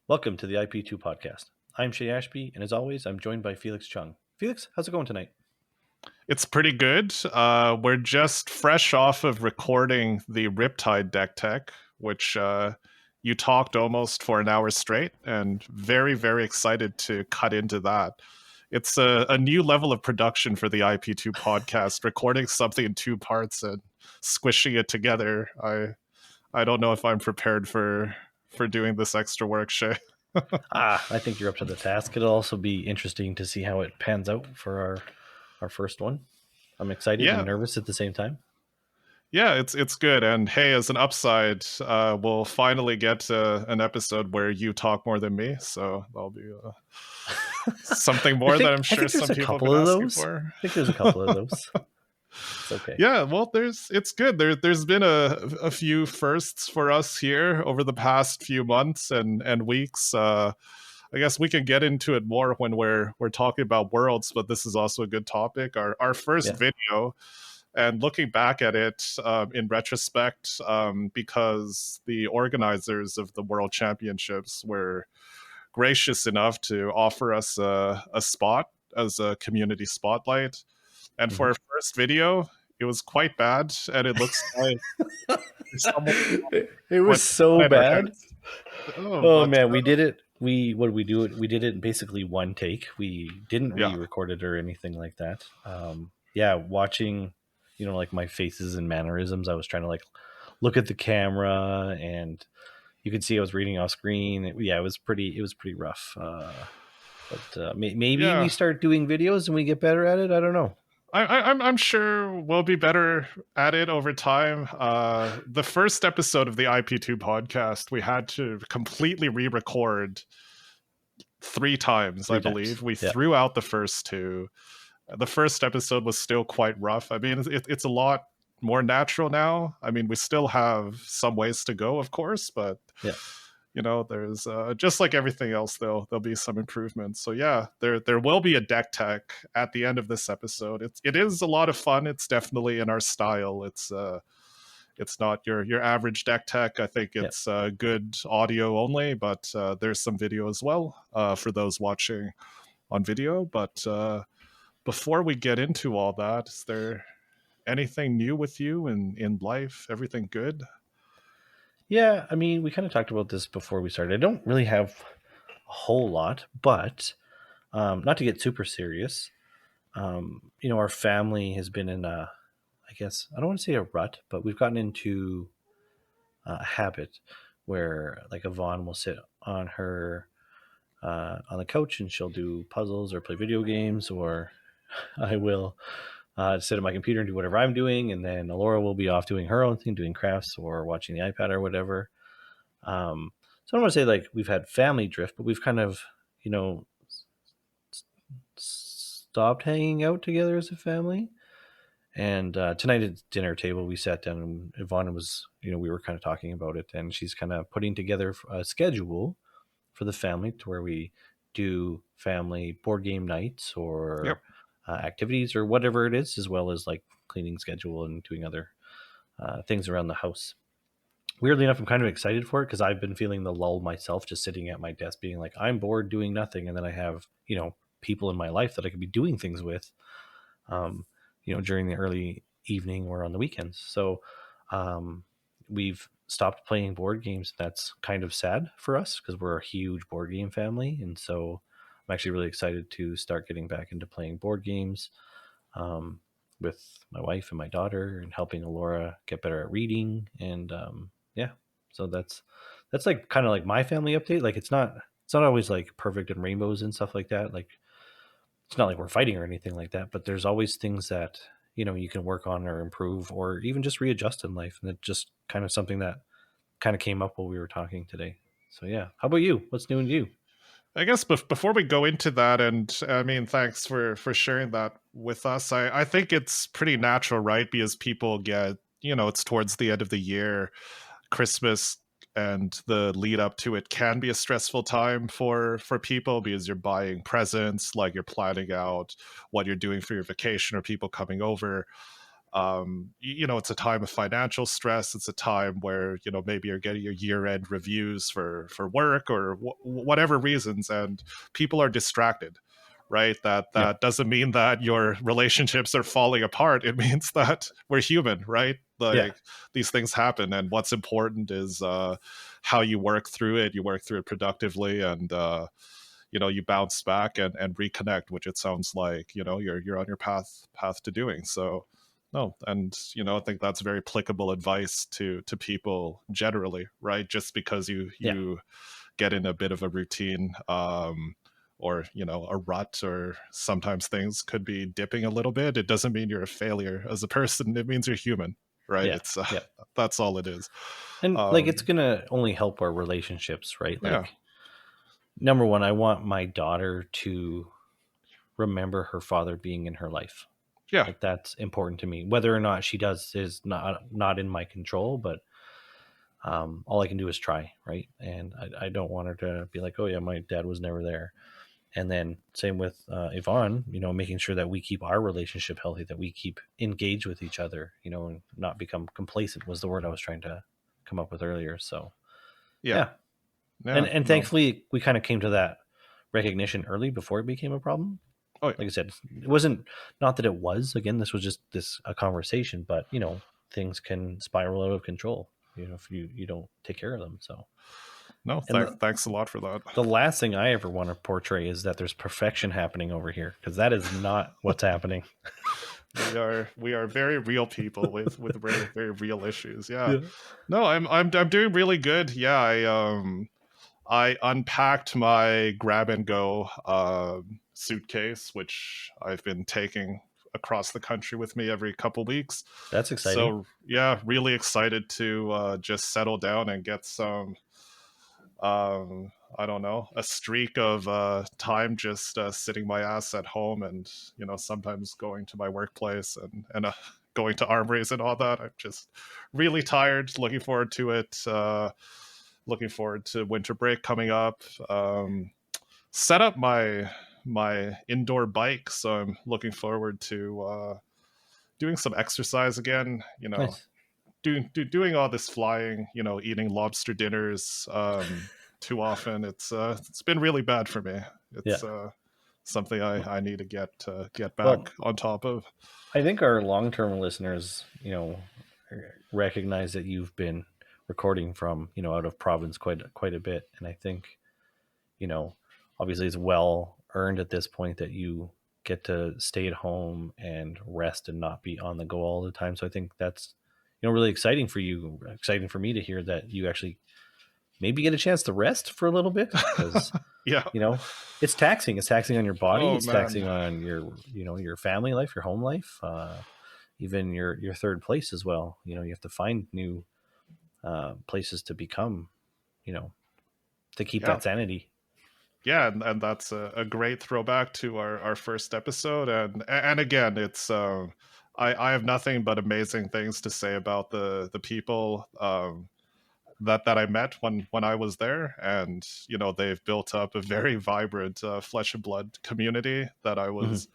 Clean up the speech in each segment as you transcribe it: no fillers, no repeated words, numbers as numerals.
Welcome to the IP2 podcast. I'm Shea Ashby, and as always, I'm joined by Felix Chung. Felix, how's it going tonight? It's pretty good. We're just fresh off of recording the Riptide deck tech, which you talked almost for an hour straight, and very, very excited to cut into that. It's a new level of production for the IP2 podcast, recording something in two parts and squishing it together. I don't know if I'm prepared for doing this extra work, Shay. I think you're up to the task. It'll also be interesting to see how it pans out for our first one. I'm excited and Yeah, nervous at the same time. Yeah, it's good. And hey, as an upside, we'll finally get an episode where you talk more than me. So that'll be something I more that think I'm I sure think there's some a people have couple been of asking those. for. I think there's a couple of those. It's okay. Yeah, well, it's good. There's been a few firsts for us here over the past few months and weeks. I guess we can get into it more when we're talking about worlds, but this is also a good topic. Our first Yeah. video. And looking back at it in retrospect, because the organizers of the World Championships were gracious enough to offer us a spot as a community spotlight. And for Mhm. our first video, it was quite bad, and it looks like someone It was went so in our bad. heads. Oh, Oh but man, we did it. What did we do? We did it in basically one take. We didn't yeah, re-record it or anything like that. Yeah, watching, like my faces and mannerisms. I was trying to look at the camera, and you could see I was reading off screen. It was pretty rough. But maybe we yeah. start doing videos and we get better at it. I don't know. I'm sure we'll be better at it over time. The first episode of the IP2 podcast, we had to completely re-record three times, I Three times. believe. We Yeah. threw out the first two. The first episode was still quite rough. I mean, it's a lot more natural now. I mean, we still have some ways to go, of course, but Yeah. there's just like everything else, there'll be some improvements. So yeah, there will be a deck tech at the end of this episode. It is a lot of fun. It's definitely in our style. It's not your average deck tech. I think Yeah. it's good audio only, but there's some video as well for those watching on video. But before we get into all that, is there anything new with you in life? Everything good? Yeah. I mean, we kind of talked about this before we started. I don't really have a whole lot, but not to get super serious. Our family has been in I guess I don't want to say a rut, but we've gotten into a habit where like Yvonne will sit on her on the couch and she'll do puzzles or play video games, or I will sit at my computer and do whatever I'm doing, and then Alora will be off doing her own thing, doing crafts or watching the iPad or whatever. So I don't want to say like we've had family drift, but we've kind of you know stopped hanging out together as a family. And tonight at dinner table, we sat down and Ivana was, we were kind of talking about it, and she's kind of putting together a schedule for the family to where we do family board game nights Yep. or activities or whatever it is, as well as like cleaning schedule and doing other things around the house. Weirdly enough, I'm kind of excited for it because I've been feeling the lull myself, just sitting at my desk being like, I'm bored doing nothing. And then I have, people in my life that I could be doing things with, um, during the early evening or on the weekends. So we've stopped playing board games. That's kind of sad for us because we're a huge board game family. And so I'm actually really excited to start getting back into playing board games um, with my wife and my daughter, and helping Alora get better at reading. And yeah, so that's like kind of like my family update. Like it's not always like perfect and rainbows and stuff like that. Like it's not like we're fighting or anything like that, but there's always things that you can work on or improve or even just readjust in life. And it's just kind of something that kind of came up while we were talking today. So yeah, how about you? What's new in you? I guess before we go into that, and I mean, thanks for sharing that with us. I think it's pretty natural, right? Because people get, it's towards the end of the year, Christmas and the lead up to it can be a stressful time for people because you're buying presents, like you're planning out what you're doing for your vacation or people coming over. It's a time of financial stress. It's a time where, maybe you're getting your year-end reviews for work or whatever reasons, and people are distracted, right? That Yeah. that doesn't mean that your relationships are falling apart. It means that we're human, right? Yeah. Like, these things happen, and what's important is how you work through it. You work through it productively, and you bounce back and reconnect, which it sounds like you're on your path to doing. So no, and I think that's very applicable advice to people generally, right? Just because you Yeah. you get in a bit of a routine, or a rut, or sometimes things could be dipping a little bit, it doesn't mean you're a failure as a person. It means you're human, right? Yeah. It's Yeah. that's all it is. And like it's um gonna only help our relationships, right? yeah, Like number one, I want my daughter to remember her father being in her life. yeah, Like that's important to me. Whether or not she does is not in my control, but all I can do is try, right? And I don't want her to be like, oh yeah, my dad was never there. And then same with Yvonne, making sure that we keep our relationship healthy, that we keep engaged with each other, and not become complacent was the word I was trying to come up with earlier. So yeah, yeah, and yeah. and No. thankfully we kind of came to that recognition early before it became a problem. Oh yeah. Like I said, it wasn't not that it was. Again, this was just a conversation, but things can spiral out of control. If you don't take care of them. So, No, and thanks a lot for that. the last thing I ever want to portray is that there's perfection happening over here, because that is not what's happening. We are very real people with very very real issues. Yeah. Yeah. No, I'm doing really good. Yeah, I unpacked my grab and go suitcase, which I've been taking across the country with me every couple weeks. That's exciting. So yeah, really excited to just settle down and get some, I don't know, a streak of time just sitting my ass at home, and sometimes going to my workplace, and going to armories and all that. I'm just really tired. Looking forward to it. Looking forward to winter break coming up. Set up my indoor bike, so I'm looking forward to doing some exercise again. Nice. Doing all this flying, eating lobster dinners too often. It's been really bad for me. Yeah. It's something I need to get back Well, on top of. I think our long-term listeners, recognize that you've been recording from, out of province quite a bit, and I think, you know, obviously it's well earned at this point that you get to stay at home and rest and not be on the go all the time. So I think that's, really exciting for you, exciting for me to hear that you actually maybe get a chance to rest for a little bit, because, Yeah. it's taxing. It's taxing on your body. Oh It's man. taxing on your family life, your home life, even your third place as well. You have to find new places to become, you know, to keep Yeah. that sanity. Yeah, and that's a great throwback to our first episode, and again, it's I have nothing but amazing things to say about the people that I met when I was there, and they've built up a very vibrant flesh and blood community that I Mhm. was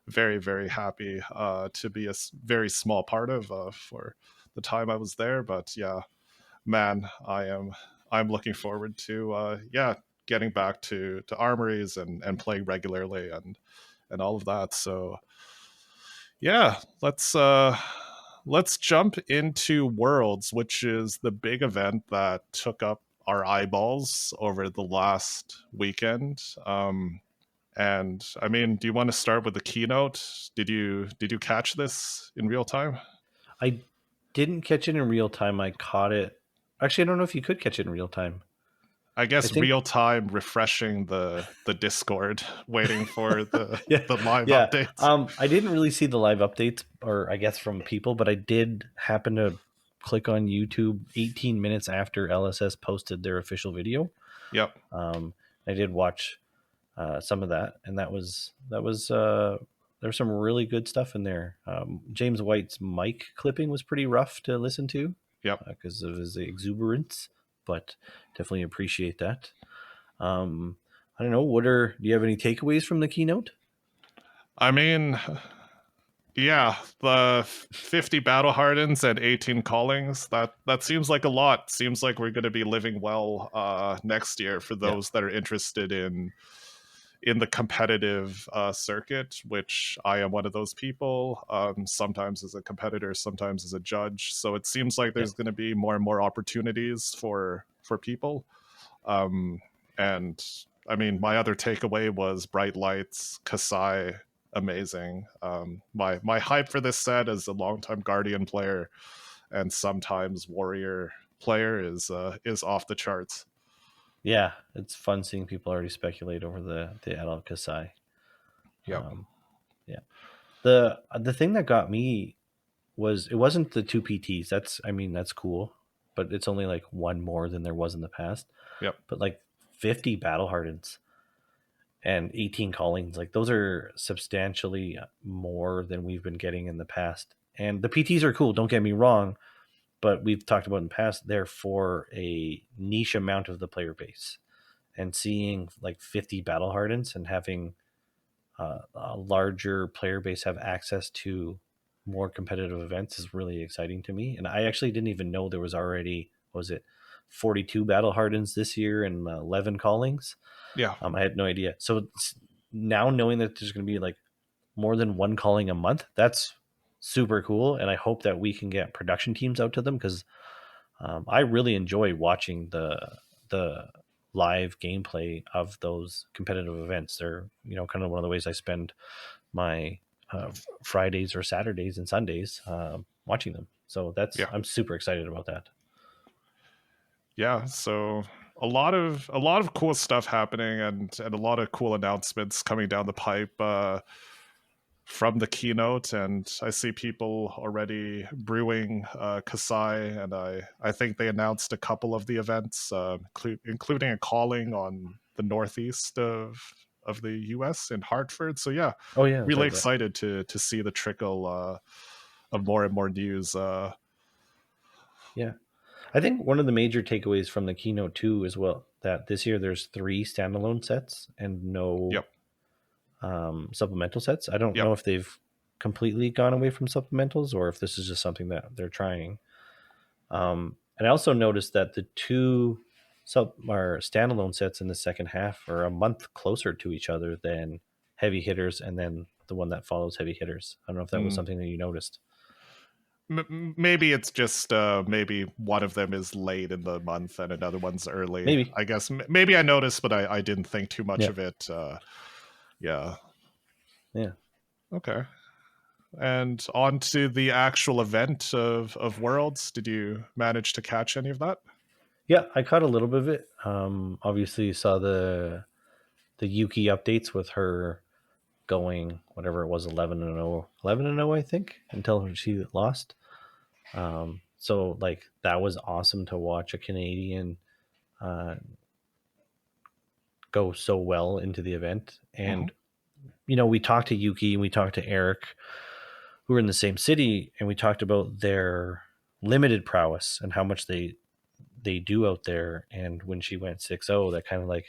very very happy to be a very small part of for the time I was there. But yeah, man, I'm looking forward to yeah, getting back to armories and playing regularly and all of that. So yeah, let's jump into Worlds, which is the big event that took up our eyeballs over the last weekend. And I mean, do you want to start with the keynote? Did you catch this in real time? I didn't catch it in real time. I caught it. Actually, I don't know if you could catch it in real time. I I guess think, real time refreshing the Discord, waiting for the yeah, the live yeah. updates. I didn't really see the live updates, or I guess from people, but I did happen to click on YouTube 18 minutes after LSS posted their official video. Yep, I did watch some of that, and that was there's some really good stuff in there. James White's mic clipping was pretty rough to listen to yep. because of his exuberance, but definitely appreciate that. I don't know. Do you have any takeaways from the keynote? I mean, Yeah, the 50 battle hardens and 18 callings. That seems like a lot. Seems like we're going to be living well next year for Yeah, those that are interested in the competitive circuit, which I am one of those people. Sometimes as a competitor, sometimes as a judge. So it seems like yeah, there's going to be more and more opportunities for people. Um, and I mean, my other takeaway was bright lights, Kasai, amazing. My hype for this set as a longtime Guardian player and sometimes Warrior player is off the charts. yeah. It's fun seeing people already speculate over the adult Kasai. Yep. Um, yeah. The thing that got me was it wasn't the two PTs. That's I mean that's cool, but it's only like one more than there was in the past. Yep. But like 50 battle hardens and 18 callings, like those are substantially more than we've been getting in the past. And the PTs are cool. Don't get me wrong, but we've talked about in the past they're for a niche amount of the player base. And seeing like 50 battle hardens and having a larger player base have access to more competitive events is really exciting to me. And I actually didn't even know there was already, what was it, 42 battle hardens this year and 11 callings. Yeah. I had no idea. So now knowing that there's going to be like more than one calling a month, that's super cool. And I hope that we can get production teams out to them because I really enjoy watching the live gameplay of those competitive events. They're kind of one of the ways I spend my Fridays or Saturdays and Sundays watching them. So that's Yeah. I'm super excited about that. Yeah. So a lot of cool stuff happening and a lot of cool announcements coming down the pipe. From the keynote, and I see people already brewing Kasai, and I think they announced a couple of the events, including a calling on the northeast of the U.S. in Hartford. So yeah, Oh yeah, that's really right. Yeah, excited to see the trickle of more and more news. yeah. I think one of the major takeaways from the keynote too, as well, that this year there's 3 standalone sets and no Yep, supplemental sets. I don't yep. know if they've completely gone away from supplementals or if this is just something that they're trying. And I also noticed that the two sub or standalone sets in the second half are a month closer to each other than heavy hitters, and then the one that follows heavy hitters. I don't know if that was Mm. something that you noticed. Maybe it's just maybe one of them is late in the month and another one's early. Maybe, I guess maybe I noticed, but I didn't think too much yeah, of it. Yeah. yeah, Okay. And on to the actual event of Worlds. Did you manage to catch any of that? yeah. I caught a little bit of it. Obviously, you saw the Yuki updates with her going whatever it was 11-0, 11-0, I think, until she lost. So like that was awesome to watch a Canadian uh, go so well into the event. Hmm. And we talked to Yuki and we talked to Eric, who were in the same city, and we talked about their limited prowess and how much they do out there. And when she went 6-0, that kind of like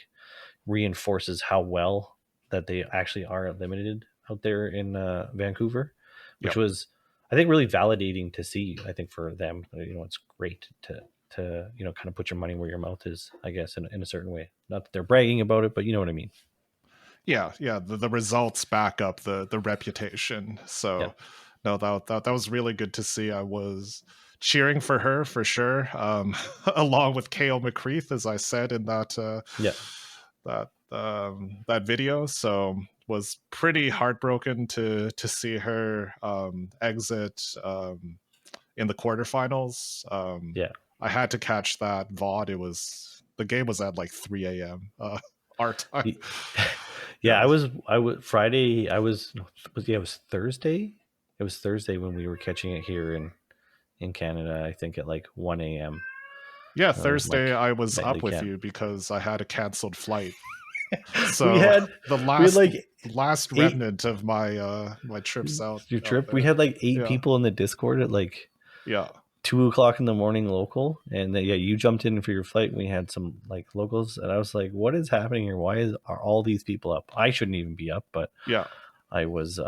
reinforces how well that they actually are limited out there in Vancouver, which Yep. was I think really validating to see. I think for them, it's great to kind of put your money where your mouth is, I guess, in a certain way. Not that they're bragging about it, but you know what I mean. Yeah, yeah. The results back up the reputation. Yeah, So no, that was really good to see. I was cheering for her for sure, along with Kale McCreath, as I said in yeah, that video. So was pretty heartbroken to see her exit in the quarterfinals. yeah. I had to catch that VOD. The game was at like 3 a.m. Our time. Yeah, Yeah, I was Friday. Yeah, it was Thursday. It was Thursday when we were catching it here in Canada. I think at like 1 a.m. yeah. It was Thursday like I was nightly up with camp. you because I had a canceled flight. we So had the we had last like last eight remnant of my trips your out trip. We there. had like eight Yeah, people in the Discord at like yeah, 2 o'clock in the morning local, and then, yeah, you jumped in for your flight. And we had some like locals, and I was like, "What is happening here? Are all these people up? I shouldn't even be up, but yeah. I was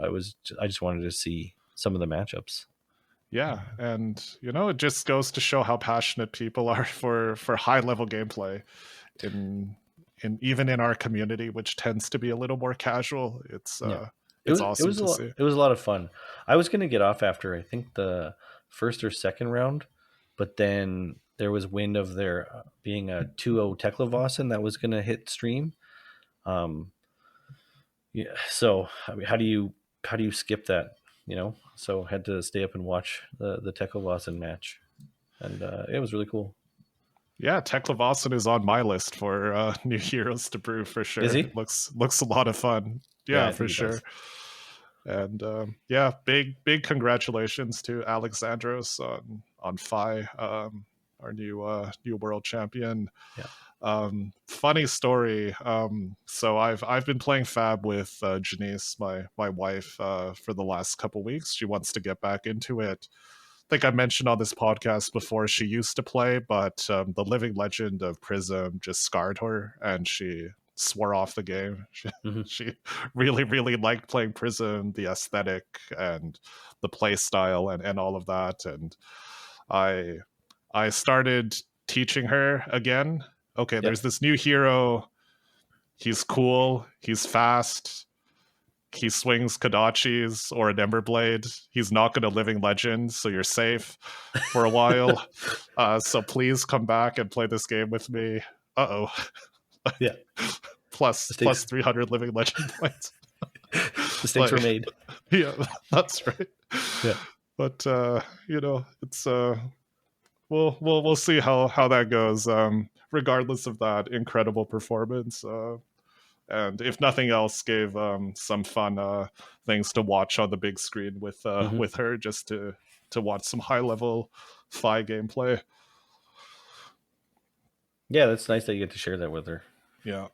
I just wanted to see some of the matchups. Yeah, and it just goes to show how passionate people are for high level gameplay in even in our community, which tends to be a little more casual. Yeah. It's awesome to see. It was a lot of fun. I was gonna get off after I think the first or second round, but then there was wind of there being a 2-0 Teklevossen that was gonna hit stream. Um, yeah. So I mean, how do you skip that? So had to stay up and watch the Teklevossen match, and it was really cool. Yeah, Teklevossen is on my list for new heroes to brew for Is sure. he? Looks a lot of fun. Yeah, Yeah, I for think he sure. does. And yeah, big congratulations to Alexandros on Phi, our new world champion. Yeah. Funny story. So I've been playing Fab with Janice, my wife, for the last couple weeks. She wants to get back into it. I think I mentioned on this podcast before she used to play, but the Living Legend of Prism just scarred her, and she swore off the game. Hmm. She really liked playing Prism, the aesthetic and the play style, and all of that. And I I started teaching her again. Okay, there's Yep. this new hero. He's cool. He's fast. He swings Kodachis or an Emberblade. He's not going to Living Legend, so you're safe for a while. So please come back and play this game with me. Uh oh. Yeah. Plus Mistakes. 300 Living Legend points. Mistakes were Like, made. yeah, that's right. Yeah. But it's we'll see how that goes. Regardless of that incredible performance, and if nothing else, gave some fun things to watch on the big screen Hmm. with her, just to watch some high level Fi gameplay. Yeah, that's nice that you get to share that with her. Yeah,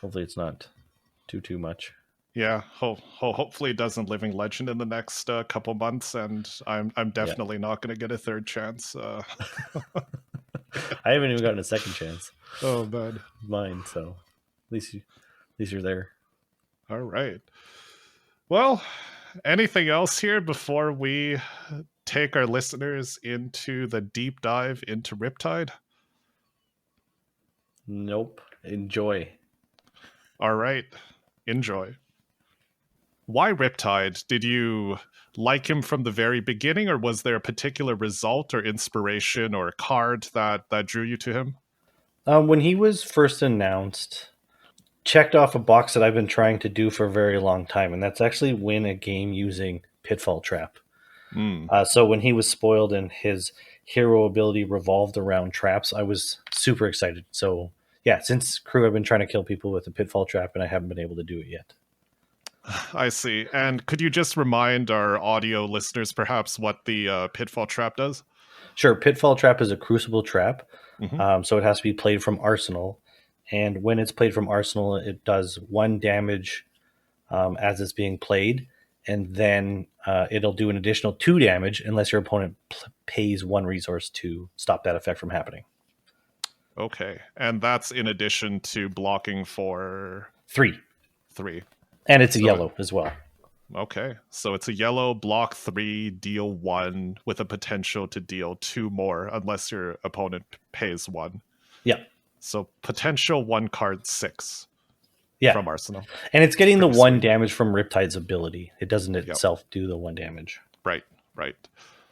Hopefully, it's not too much. yeah. Hopefully, it doesn't Living Legend in the next couple months, and I'm Yeah. definitely not going to get a third chance. I haven't even gotten a second chance. Oh man. Mine, so at least you're there. All right. Well, anything else here before we take our listeners into the deep dive into Riptide? Nope. Enjoy. All right. Enjoy. Why Riptide? Did you like him from the very beginning, or was there a particular result or inspiration or card that drew you to him? When he was first announced, checked off a box that I've been trying to do for a very long time, and that's actually win a game using Pitfall Trap. Mm, So when he was spoiled and his hero ability revolved around traps, I was super excited. So yeah, since crew, I've been trying to kill people with a Pitfall Trap, and I haven't been able to do it yet. I see. And could you just remind our audio listeners perhaps what the Pitfall Trap does? Sure, Pitfall Trap is a Crucible Trap, Hmm. so it has to be played from Arsenal. And when it's played from Arsenal, it does 1 damage as it's being played, and then it'll do an additional 2 damage unless your opponent pays 1 resource to stop that effect from happening. Okay. And that's in addition to blocking for 3, 3. and it's a So yellow as well. okay. So it's a yellow block 3, deal 1 with a potential to deal 2 more unless your opponent pays 1. Yeah, So potential 1 card 6 yeah, from Arsenal. and it's getting the Pretty one sweet. damage from Riptide's ability. It doesn't Yep. itself do the 1 damage. Right. Right.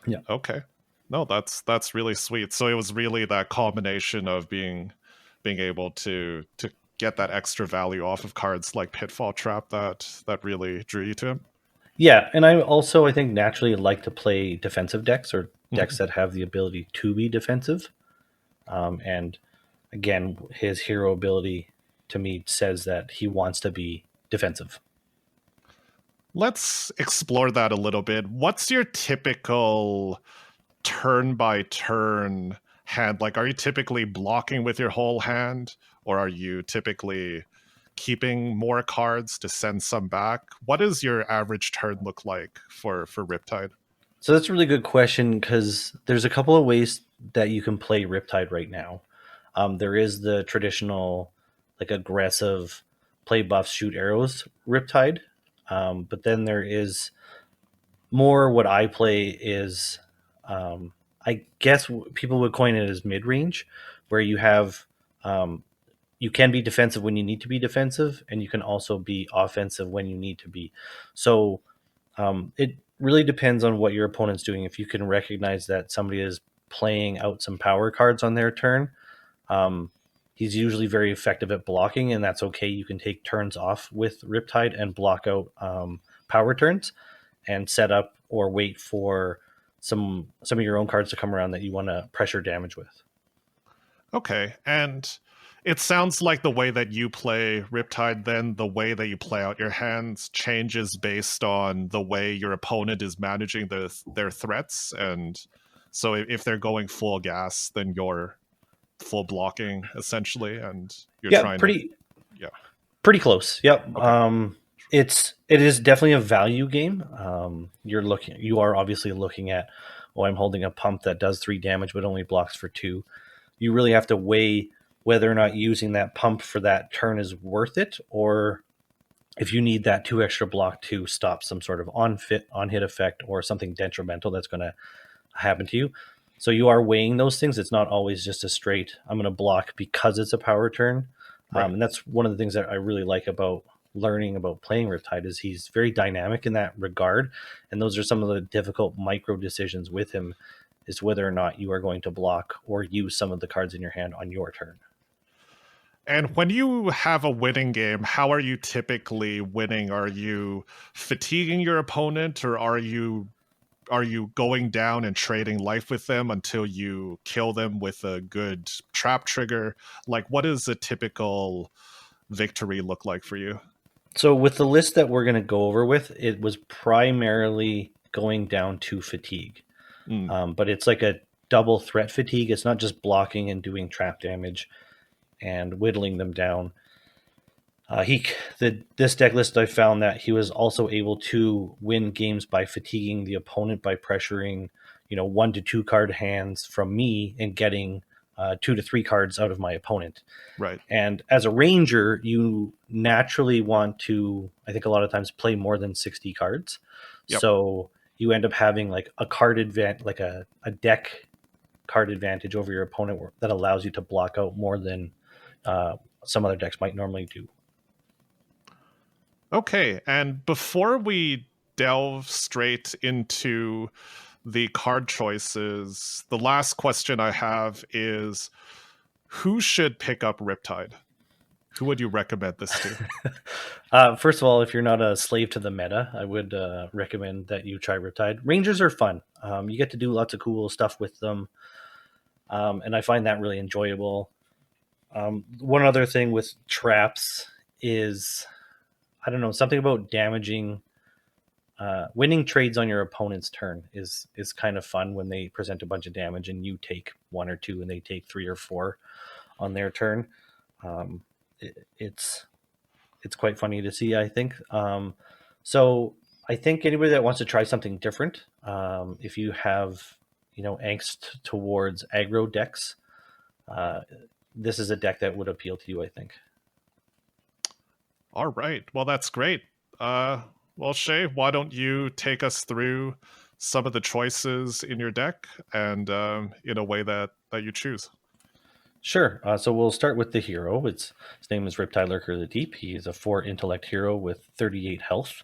Yeah, Okay. No, that's really sweet. So it was really that combination of being able to get that extra value off of cards like Pitfall Trap that really drew you to him. yeah, and I think naturally like to play defensive decks or decks Mhm. that have the ability to be defensive. And again, his hero ability to me says that he wants to be defensive. Let's explore that a little bit. What's your typical turn by turn hand? Like, are you typically blocking with your whole hand, or are you typically keeping more cards to send some back? What does your average turn look like for Riptide? So that's a really good question because there's a couple of ways that you can play Riptide right now. There is the traditional, like aggressive, play buffs, shoot arrows Riptide, But then there is more what I play is, I guess people would coin it as mid range, where you have you can be defensive when you need to be defensive, and you can also be offensive when you need to be. So it really depends on what your opponent's doing. If you can recognize that somebody is playing out some power cards on their turn, um, he's usually very effective at blocking, and that's okay. You can take turns off with Riptide and block out power turns and set up or wait for some of your own cards to come around that you want to pressure damage with. Okay, and it sounds like the way that you play Riptide, then the way that you play out your hands changes based on the way your opponent is managing their threats. And so if they're going full gas, then you're full blocking essentially, and you're Yeah, trying to, yeah, pretty close. Yep. okay, It is definitely a value game. You are obviously looking at, oh, I'm holding a pump that does 3 damage but only blocks for 2. You really have to weigh whether or not using that pump for that turn is worth it, or if you need that 2 extra block to stop some sort of on hit effect or something detrimental that's going to happen to you. So you are weighing those things. It's not always just a straight, I'm going to block because it's a power turn. right. And that's one of the things that I really like about learning about playing Riptide is he's very dynamic in that regard. And those are some of the difficult micro decisions with him, is whether or not you are going to block or use some of the cards in your hand on your turn. And when you have a winning game, how are you typically winning? Are you fatiguing your opponent, or are you going down and trading life with them until you kill them with a good trap trigger? Like, what does a typical victory look like for you? So with the list that we're going to go over with, it was primarily going down to fatigue. Mm, But it's like a double threat fatigue. It's not just blocking and doing trap damage and whittling them down. This deck list, I found that he was also able to win games by fatiguing the opponent by pressuring, 1 to 2 card hands from me and getting 2 to 3 cards out of my opponent. right. And as a ranger, you naturally want to, I think, a lot of times play more than 60 cards. Yep. So you end up having like a card advantage, like a deck card advantage over your opponent that allows you to block out more than some other decks might normally do. Okay. And before we delve straight into the card choices, the last question I have is, who should pick up Riptide? Who would you recommend this to? First of all, if you're not a slave to the meta, I would recommend that you try Riptide. Rangers are fun. You get to do lots of cool stuff with them, and I find that really enjoyable. One other thing with traps is, I don't know, something about damaging, winning trades on your opponent's turn is kind of fun when they present a bunch of damage and you take 1 or 2 and they take 3 or 4 on their turn. Um, it's quite funny to see, I think. So I think anybody that wants to try something different, if you have angst towards aggro decks, uh, this is a deck that would appeal to you, I think. All right. Well, that's great. Well, Shea, why don't you take us through some of the choices in your deck and in a way that you choose? Sure. So we'll start with the hero. His name is Riptide Lurker of the Deep. He is a 4 intellect hero with 38 health.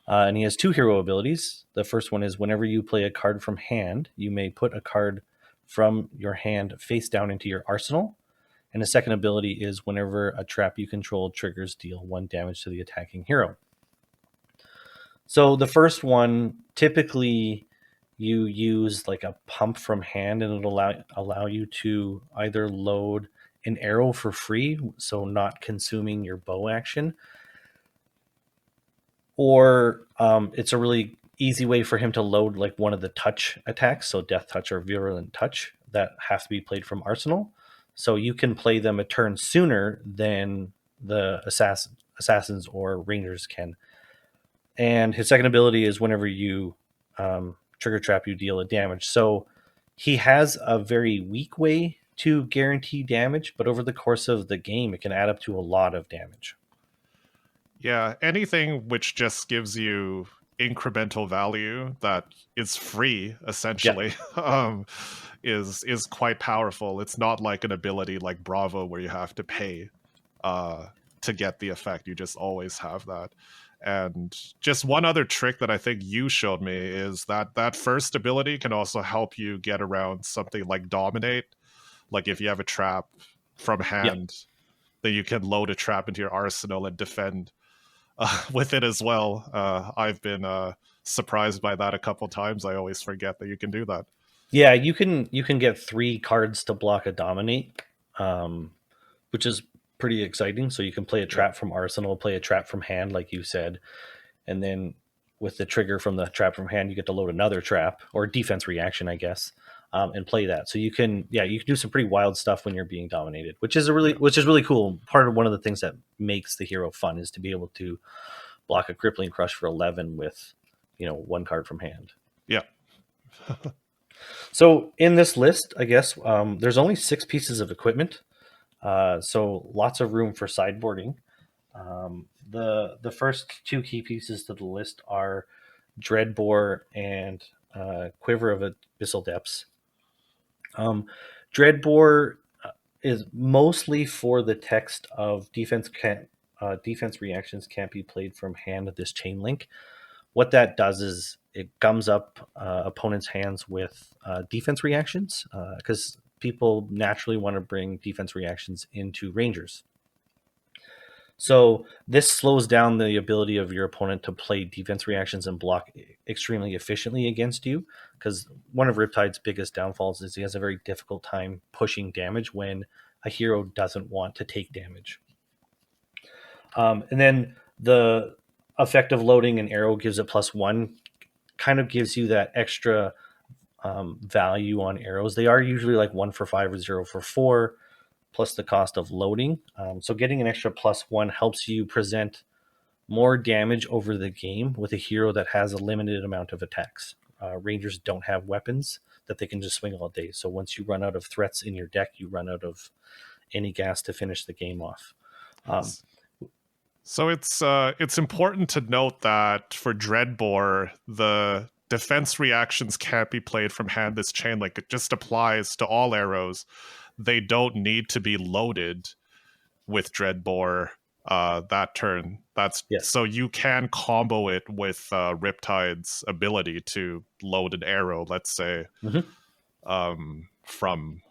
And he has 2 hero abilities. The first one is whenever you play a card from hand, you may put a card from your hand face down into your arsenal. And the second ability is whenever a trap you control triggers, deal 1 damage to the attacking hero. So the first one, typically you use like a pump from hand, and it'll allow you to either load an arrow for free, so not consuming your bow action, or it's a really easy way for him to load like one of the touch attacks, so death touch or virulent touch, that have to be played from arsenal. So you can play them a turn sooner than the assassins or rangers can. And his second ability is whenever you trigger trap, you deal a damage. So he has a very weak way to guarantee damage, but over the course of the game, it can add up to a lot of damage. Yeah, anything which just gives you incremental value that is free Yeah, essentially is quite powerful. It's not like an ability like Bravo where you have to pay uh to get the effect. You just always have that. And just one other trick that I think you showed me is that that first ability can also help you get around something like dominate. Like if you have a trap from yeah. hand, then you can load a trap into your arsenal and defend with it as well. I've been surprised by that a couple times. I always forget that you can do that. Yeah, you can get 3 cards to block a dominate, um, which is pretty exciting. So you can play a Yeah. trap from arsenal, play a trap from hand, like you said, and then with the trigger from the trap from hand, you get to load another trap or defense reaction, I guess, and play that. So you can, yeah, you can do some pretty wild stuff when you're being dominated, Yeah. which is really cool. Part of one of the things that makes the hero fun is to be able to block a crippling crush for 11 with, 1 card from hand. Yeah. So in this list, I guess there's only 6 pieces of equipment, so lots of room for sideboarding. The first 2 key pieces to the list are Dreadbore and Quiver of Abyssal Depths. Um, Dreadbore is mostly for the text of defense reactions can't be played from hand. This chain link. What that does is it gums up opponents' hands with defense reactions because people naturally want to bring defense reactions into Rangers. So this slows down the ability of your opponent to play defense reactions and block extremely efficiently against you. Because one of Riptide's biggest downfalls is he has a very difficult time pushing damage when a hero doesn't want to take damage. And then the effect of loading an arrow gives it +1, kind of gives you that extra value on arrows. They are usually like 1 for 5 or 0 for 4 plus the cost of loading. So getting an extra +1 helps you present more damage over the game with a hero that has a limited amount of attacks. Rangers don't have weapons that they can just swing all day. So once you run out of threats in your deck, you run out of any gas to finish the game off. Um, So it's important to note that for Dreadbore, the defense reactions can't be played from hand. This chain link it just applies to all arrows. They don't need to be loaded with Dreadbore that turn. That's yes. so you can combo it with Riptide's ability to load an arrow, let's say, Hmm. from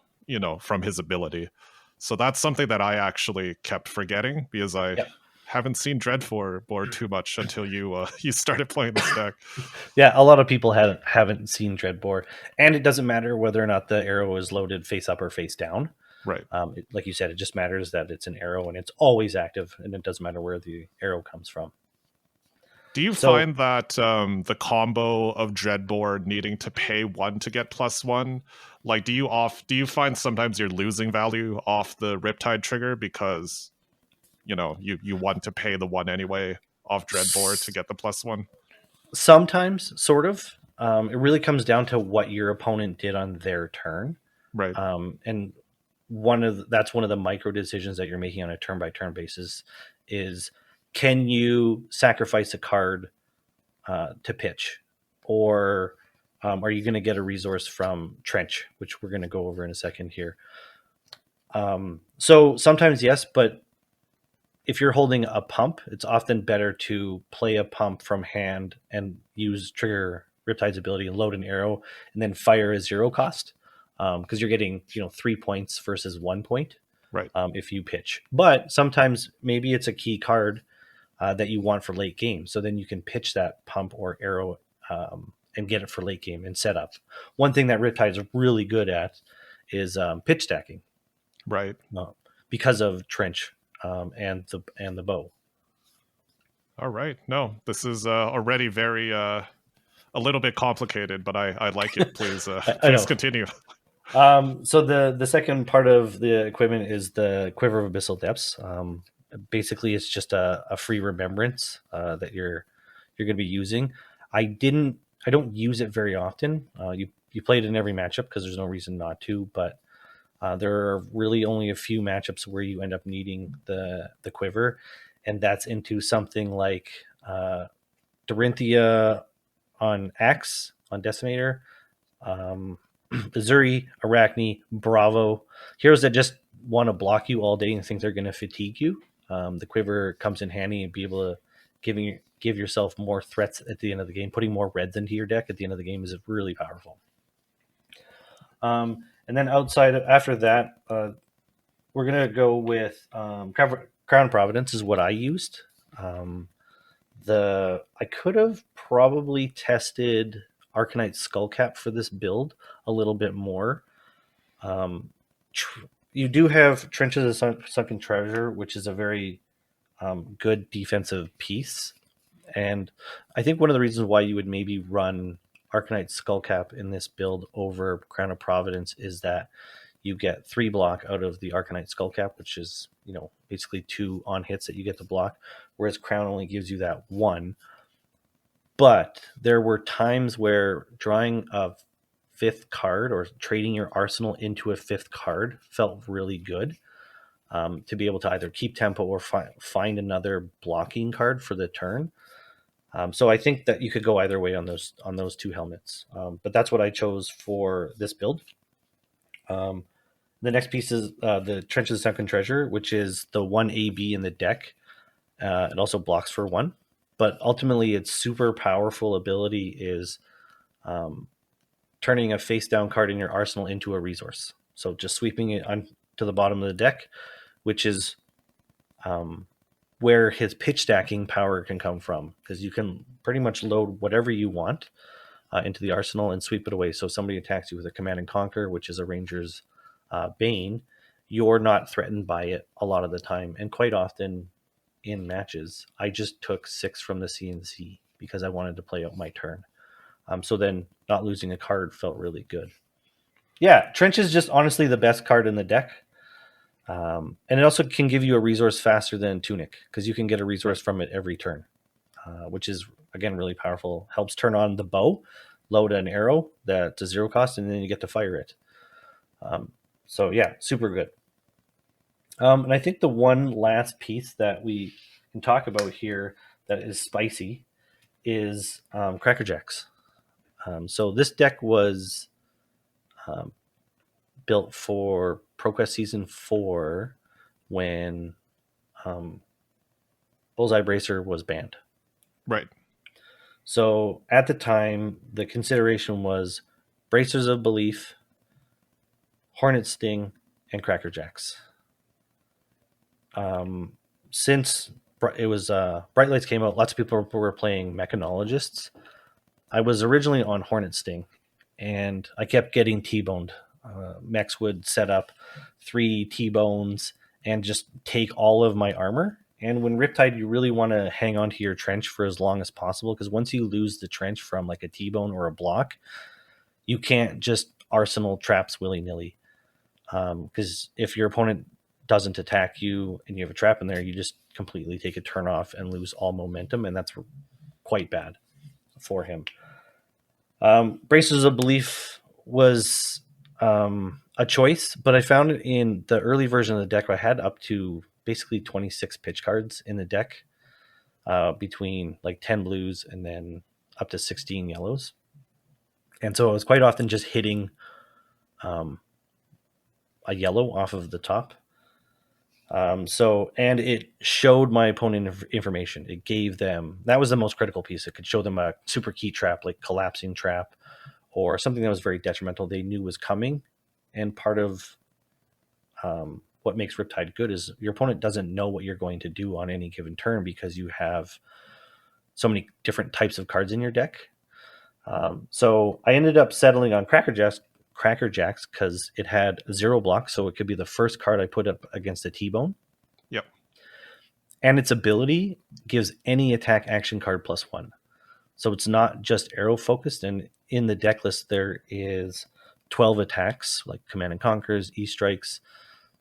from his ability. So that's something that I actually kept forgetting because I Yeah. haven't seen Dreadbore board too much until you you started playing this deck. Yeah. A lot of people haven't seen Dreadbore, and it doesn't matter whether or not the arrow is loaded face up or face down. Right. Like you said, it just matters that it's an arrow and it's always active, and it doesn't matter where the arrow comes from. Do you So find that the combo of Dreadbore needing to pay 1 to get +1, like do you find sometimes you're losing value off the Riptide trigger because you want to pay the 1 anyway off Dreadbore to get the +1? sometimes, sort of. It really comes down to what your opponent did on their turn, Right. and that's one of the micro decisions that you're making on a turn by turn basis. Is can you sacrifice a card to pitch, or are you going to get a resource from Trench, which we're going to go over in a second here? So sometimes yes, but if you're holding a pump, it's often better to play a pump from hand and use trigger Riptide's ability and load an arrow and then fire a 0 cost, because you're getting 3 points versus 1 point Right. if you pitch. But sometimes maybe it's a key card that you want for late game, so then you can pitch that pump or arrow and get it for late game and set up. One thing that Riptide is really good at is pitch stacking Right. uh, because of Trench and the bow. All right. No, this is already very a little bit complicated, but I like it. Please I please know. continue. So the second part of the equipment is the Quiver of Abyssal Depths. Basically, it's just a free remembrance that you're going to be using. I don't use it very often. You play it in every matchup because there's no reason not to. But there are really only a few matchups where you end up needing the quiver, and that's into something like Dorinthia on X on Decimator, um, Azuri, Arachne, Bravo, heroes that just want to block you all day and think they're going to fatigue you. The quiver comes in handy and be able to give yourself more threats at the end of the game. Putting more reds into your deck at the end of the game is really powerful. And then after that, we're gonna go with Crown Providence is what I used. I could have probably tested Arcanite Skullcap for this build a little bit more. You do have Trenches of Sunken Treasure, which is a very good defensive piece. And I think one of the reasons why you would maybe run Arcanite Skullcap in this build over Crown of Providence is that you get 3 block out of the Arcanite Skullcap, which is, basically 2 on hits that you get to block, whereas Crown only gives you that 1. But there were times where drawing a 5th card or trading your arsenal into a 5th card felt really good. To be able to either keep tempo or find another blocking card for the turn. So I think that you could go either way on those 2 helmets. But that's what I chose for this build. The next piece is the Trenches of Sunken Treasure, which is the 1 AB in the deck. It also blocks for 1. But ultimately, its super powerful ability is turning a face-down card in your arsenal into a resource. So just sweeping it to the bottom of the deck, which is where his pitch stacking power can come from, because you can pretty much load whatever you want into the arsenal and sweep it away. So if somebody attacks you with a Command and Conquer, which is a ranger's bane, you're not threatened by it a lot of the time. And quite often in matches, I just took 6 from the CNC because I wanted to play out my turn. So then not losing a card felt really good. Yeah, Trench is just honestly the best card in the deck. And it also can give you a resource faster than Tunic, because you can get a resource from it every turn, which is, again, really powerful. Helps turn on the bow, load an arrow that's a 0 cost, and then you get to fire it. So yeah, super good. And I think the one last piece that we can talk about here that is spicy is Cracker Jacks. So this deck was built for ProQuest Season 4 when Bullseye Bracer was banned. Right. So at the time, the consideration was Bracers of Belief, Hornet Sting, and Cracker Jacks. Since it was Bright Lights came out, lots of people were playing Mechanologists. I was originally on Hornet Sting, and I kept getting T-boned. Mechs would set up 3 T-bones and just take all of my armor. And when Riptide, you really want to hang on to your trench for as long as possible, because once you lose the trench from like a T-bone or a block, you can't just arsenal traps willy-nilly. Because if your opponent doesn't attack you and you have a trap in there, you just completely take a turn off and lose all momentum, and that's quite bad for him. Braces of Belief was a choice, but I found it in the early version of the deck where I had up to basically 26 pitch cards in the deck, between like 10 blues and then up to 16 yellows. And so I was quite often just hitting a yellow off of the top. And it showed my opponent information. It gave them, that was the most critical piece. It could show them a super key trap, like Collapsing Trap, or something that was very detrimental they knew was coming. And part of what makes Riptide good is your opponent doesn't know what you're going to do on any given turn, because you have so many different types of cards in your deck. So I ended up settling on Cracker Jacks because it had 0 blocks, so it could be the first card I put up against a T-bone. Yep. And its ability gives any attack action card +1. So it's not just arrow focused. And in the deck list, there is 12 attacks, like Command and Conquers, E-Strikes.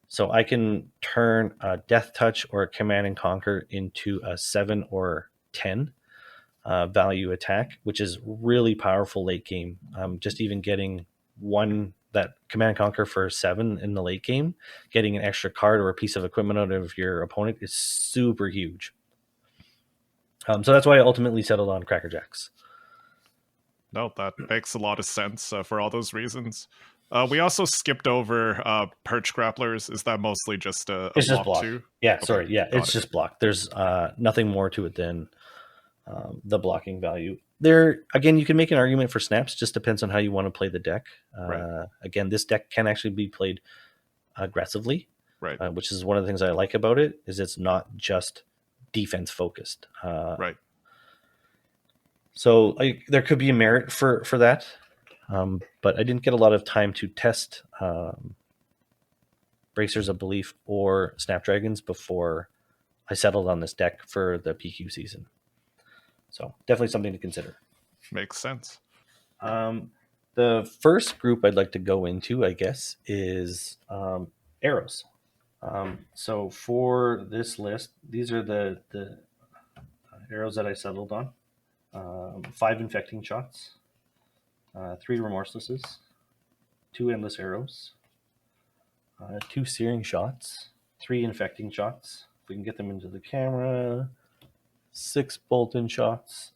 So I can turn a Death Touch or a Command and Conquer into a 7 or 10 value attack, which is really powerful late game. Just even getting 1 that Command and Conquer for 7 in the late game, getting an extra card or a piece of equipment out of your opponent is super huge. So that's why I ultimately settled on Cracker Jacks. No, that makes a lot of sense for all those reasons. We also skipped over perch grapplers. Is that mostly just a It's just block block. too? Yeah, Okay, sorry. Yeah, got it's it. just block. There's nothing more to it than the blocking value. There, again, you can make an argument for snaps. Just depends on how you want to play the deck. Right, Again, this deck can actually be played aggressively, right, which is one of the things I like about it. Is it's not just defense focused. right. So there could be a merit for that, but I didn't get a lot of time to test Bracers of Belief or Snapdragons before I settled on this deck for the PQ season. So definitely something to consider. Makes sense. The first group I'd like to go into, I guess, is arrows. So for this list, these are the arrows that I settled on. 5 infecting shots, 3 remorselesses, 2 endless arrows, 2 searing shots, 3 infecting shots. If we can get them into the camera, 6 Bolton shots,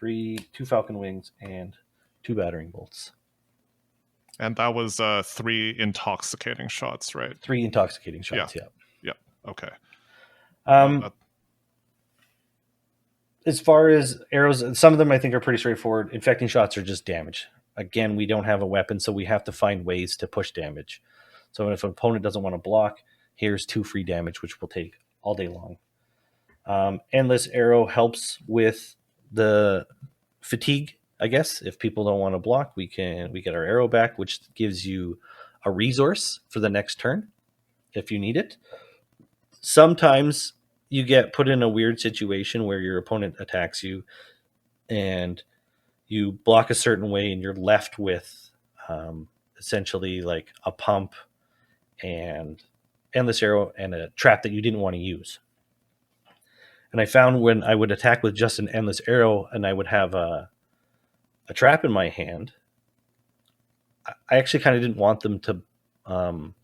2 Falcon Wings, and 2 battering bolts. And that was 3 intoxicating shots, right? 3 intoxicating shots. Yeah. Yeah. Okay. No, Um, as far as arrows, some of them I think are pretty straightforward. Infecting shots are just damage. Again, we don't have a weapon, so we have to find ways to push damage. So if an opponent doesn't want to block, here's 2 free damage, which we'll take all day long. Endless arrow helps with the fatigue, I guess. If people don't want to block, we get our arrow back, which gives you a resource for the next turn if you need it. Sometimes you get put in a weird situation where your opponent attacks you and you block a certain way and you're left with essentially like a pump and endless arrow and a trap that you didn't want to use. And I found when I would attack with just an endless arrow and I would have a trap in my hand, I actually kind of didn't want them to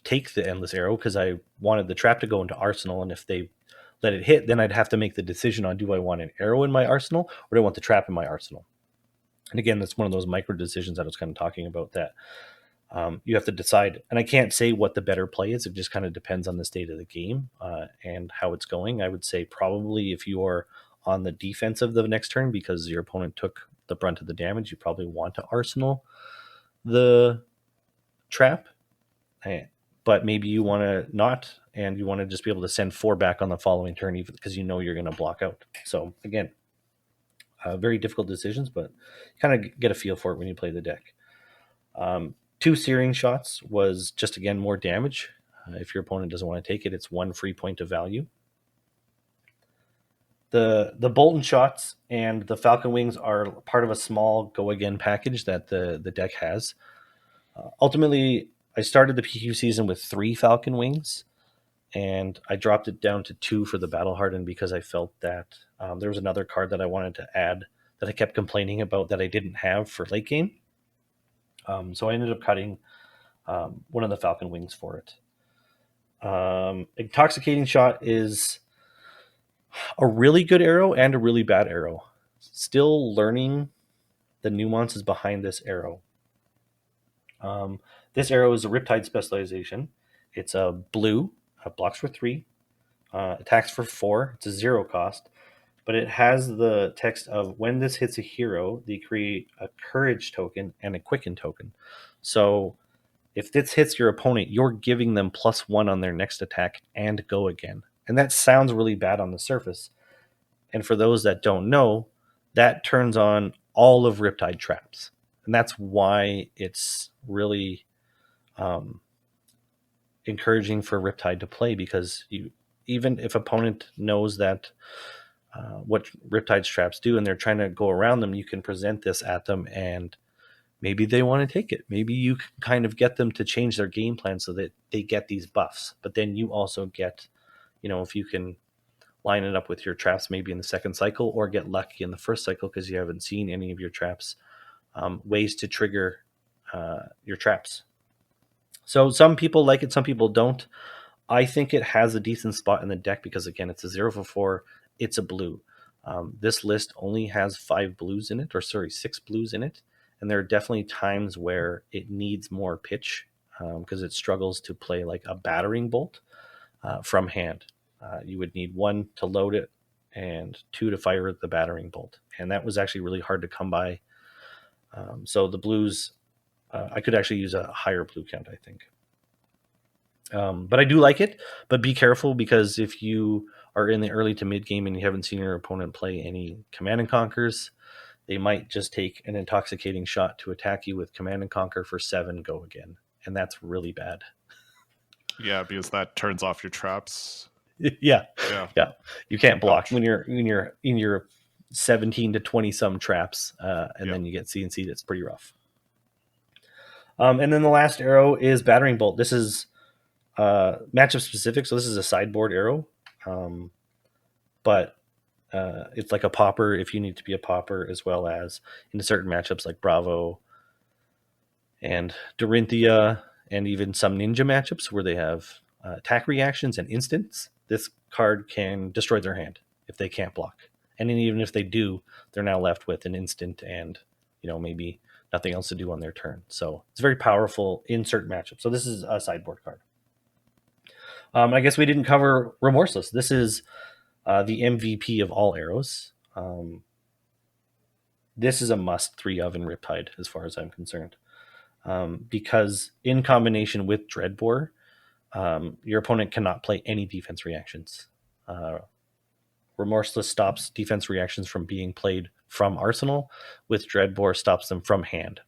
take the endless arrow because I wanted the trap to go into arsenal. And if they let it hit, then I'd have to make the decision on, do I want an arrow in my arsenal or do I want the trap in my arsenal? And again, that's one of those micro decisions that I was kind of talking about that you have to decide. And I can't say what the better play is. It just kind of depends on the state of the game and how it's going. I would say probably if you're on the defense of the next turn because your opponent took the brunt of the damage, you probably want to arsenal the trap. But maybe you want to not, and you want to just be able to send 4 back on the following turn, even because you know you're going to block out. So again, very difficult decisions, but you kind of get a feel for it when you play the deck. 2 searing shots was just, again, more damage. If your opponent doesn't want to take it, it's 1 free point of value. The Bolton shots and the Falcon Wings are part of a small go again package that the deck has. Ultimately, I started the PQ season with 3 Falcon Wings, and I dropped it down to 2 for the Battle Hardened because I felt that there was another card that I wanted to add that I kept complaining about that I didn't have for late game. So I ended up cutting one of the Falcon Wings for it. Intoxicating Shot is a really good arrow and a really bad arrow. Still learning the nuances behind this arrow. This arrow is a Riptide specialization. It's a blue, blocks for 3, attacks for 4. It's a 0 cost, but it has the text of when this hits a hero, they create a courage token and a quicken token. So if this hits your opponent, you're giving them +1 on their next attack and go again. And that sounds really bad on the surface. And for those that don't know, that turns on all of Riptide traps. And that's why it's really encouraging for Riptide to play, because you, even if opponent knows that what Riptide's traps do and they're trying to go around them, you can present this at them and maybe they want to take it. Maybe you can kind of get them to change their game plan so that they get these buffs. But then you also get, if you can line it up with your traps maybe in the second cycle or get lucky in the first cycle because you haven't seen any of your traps, ways to trigger your traps. So some people like it, some people don't. I think it has a decent spot in the deck because, again, it's a 0 for 4. It's a blue. This list only has 5 blues in it, or sorry, 6 blues in it. And there are definitely times where it needs more pitch because it struggles to play like a battering bolt from hand. You would need 1 to load it and 2 to fire the battering bolt. And that was actually really hard to come by. So the blues, I could actually use a higher blue count, I think. But I do like it. But be careful because if you are in the early to mid game and you haven't seen your opponent play any command and conquers, they might just take an intoxicating shot to attack you with command and conquer for 7 go again. And that's really bad. Yeah, because that turns off your traps. Yeah. Yeah. Yeah. You can't block Ouch. when you're in your 17 to 20 some traps, and Yeah. then you get CNC. That's pretty rough. And then the last arrow is battering bolt. This is matchup specific, so this is a sideboard arrow, but it's like a popper if you need to be a popper, as well as in certain matchups like Bravo and Dorinthia, and even some ninja matchups where they have attack reactions and instants. This card can destroy their hand if they can't block, and then even if they do, they're now left with an instant and maybe nothing else to do on their turn. So it's very powerful in certain matchups. So this is a sideboard card. I guess we didn't cover Remorseless. This is the MVP of all arrows. This is a must 3 of in Riptide, as far as I'm concerned, because in combination with Dreadbore, your opponent cannot play any defense reactions. Remorseless stops defense reactions from being played from Arsenal, with Dreadbore stops them from hand.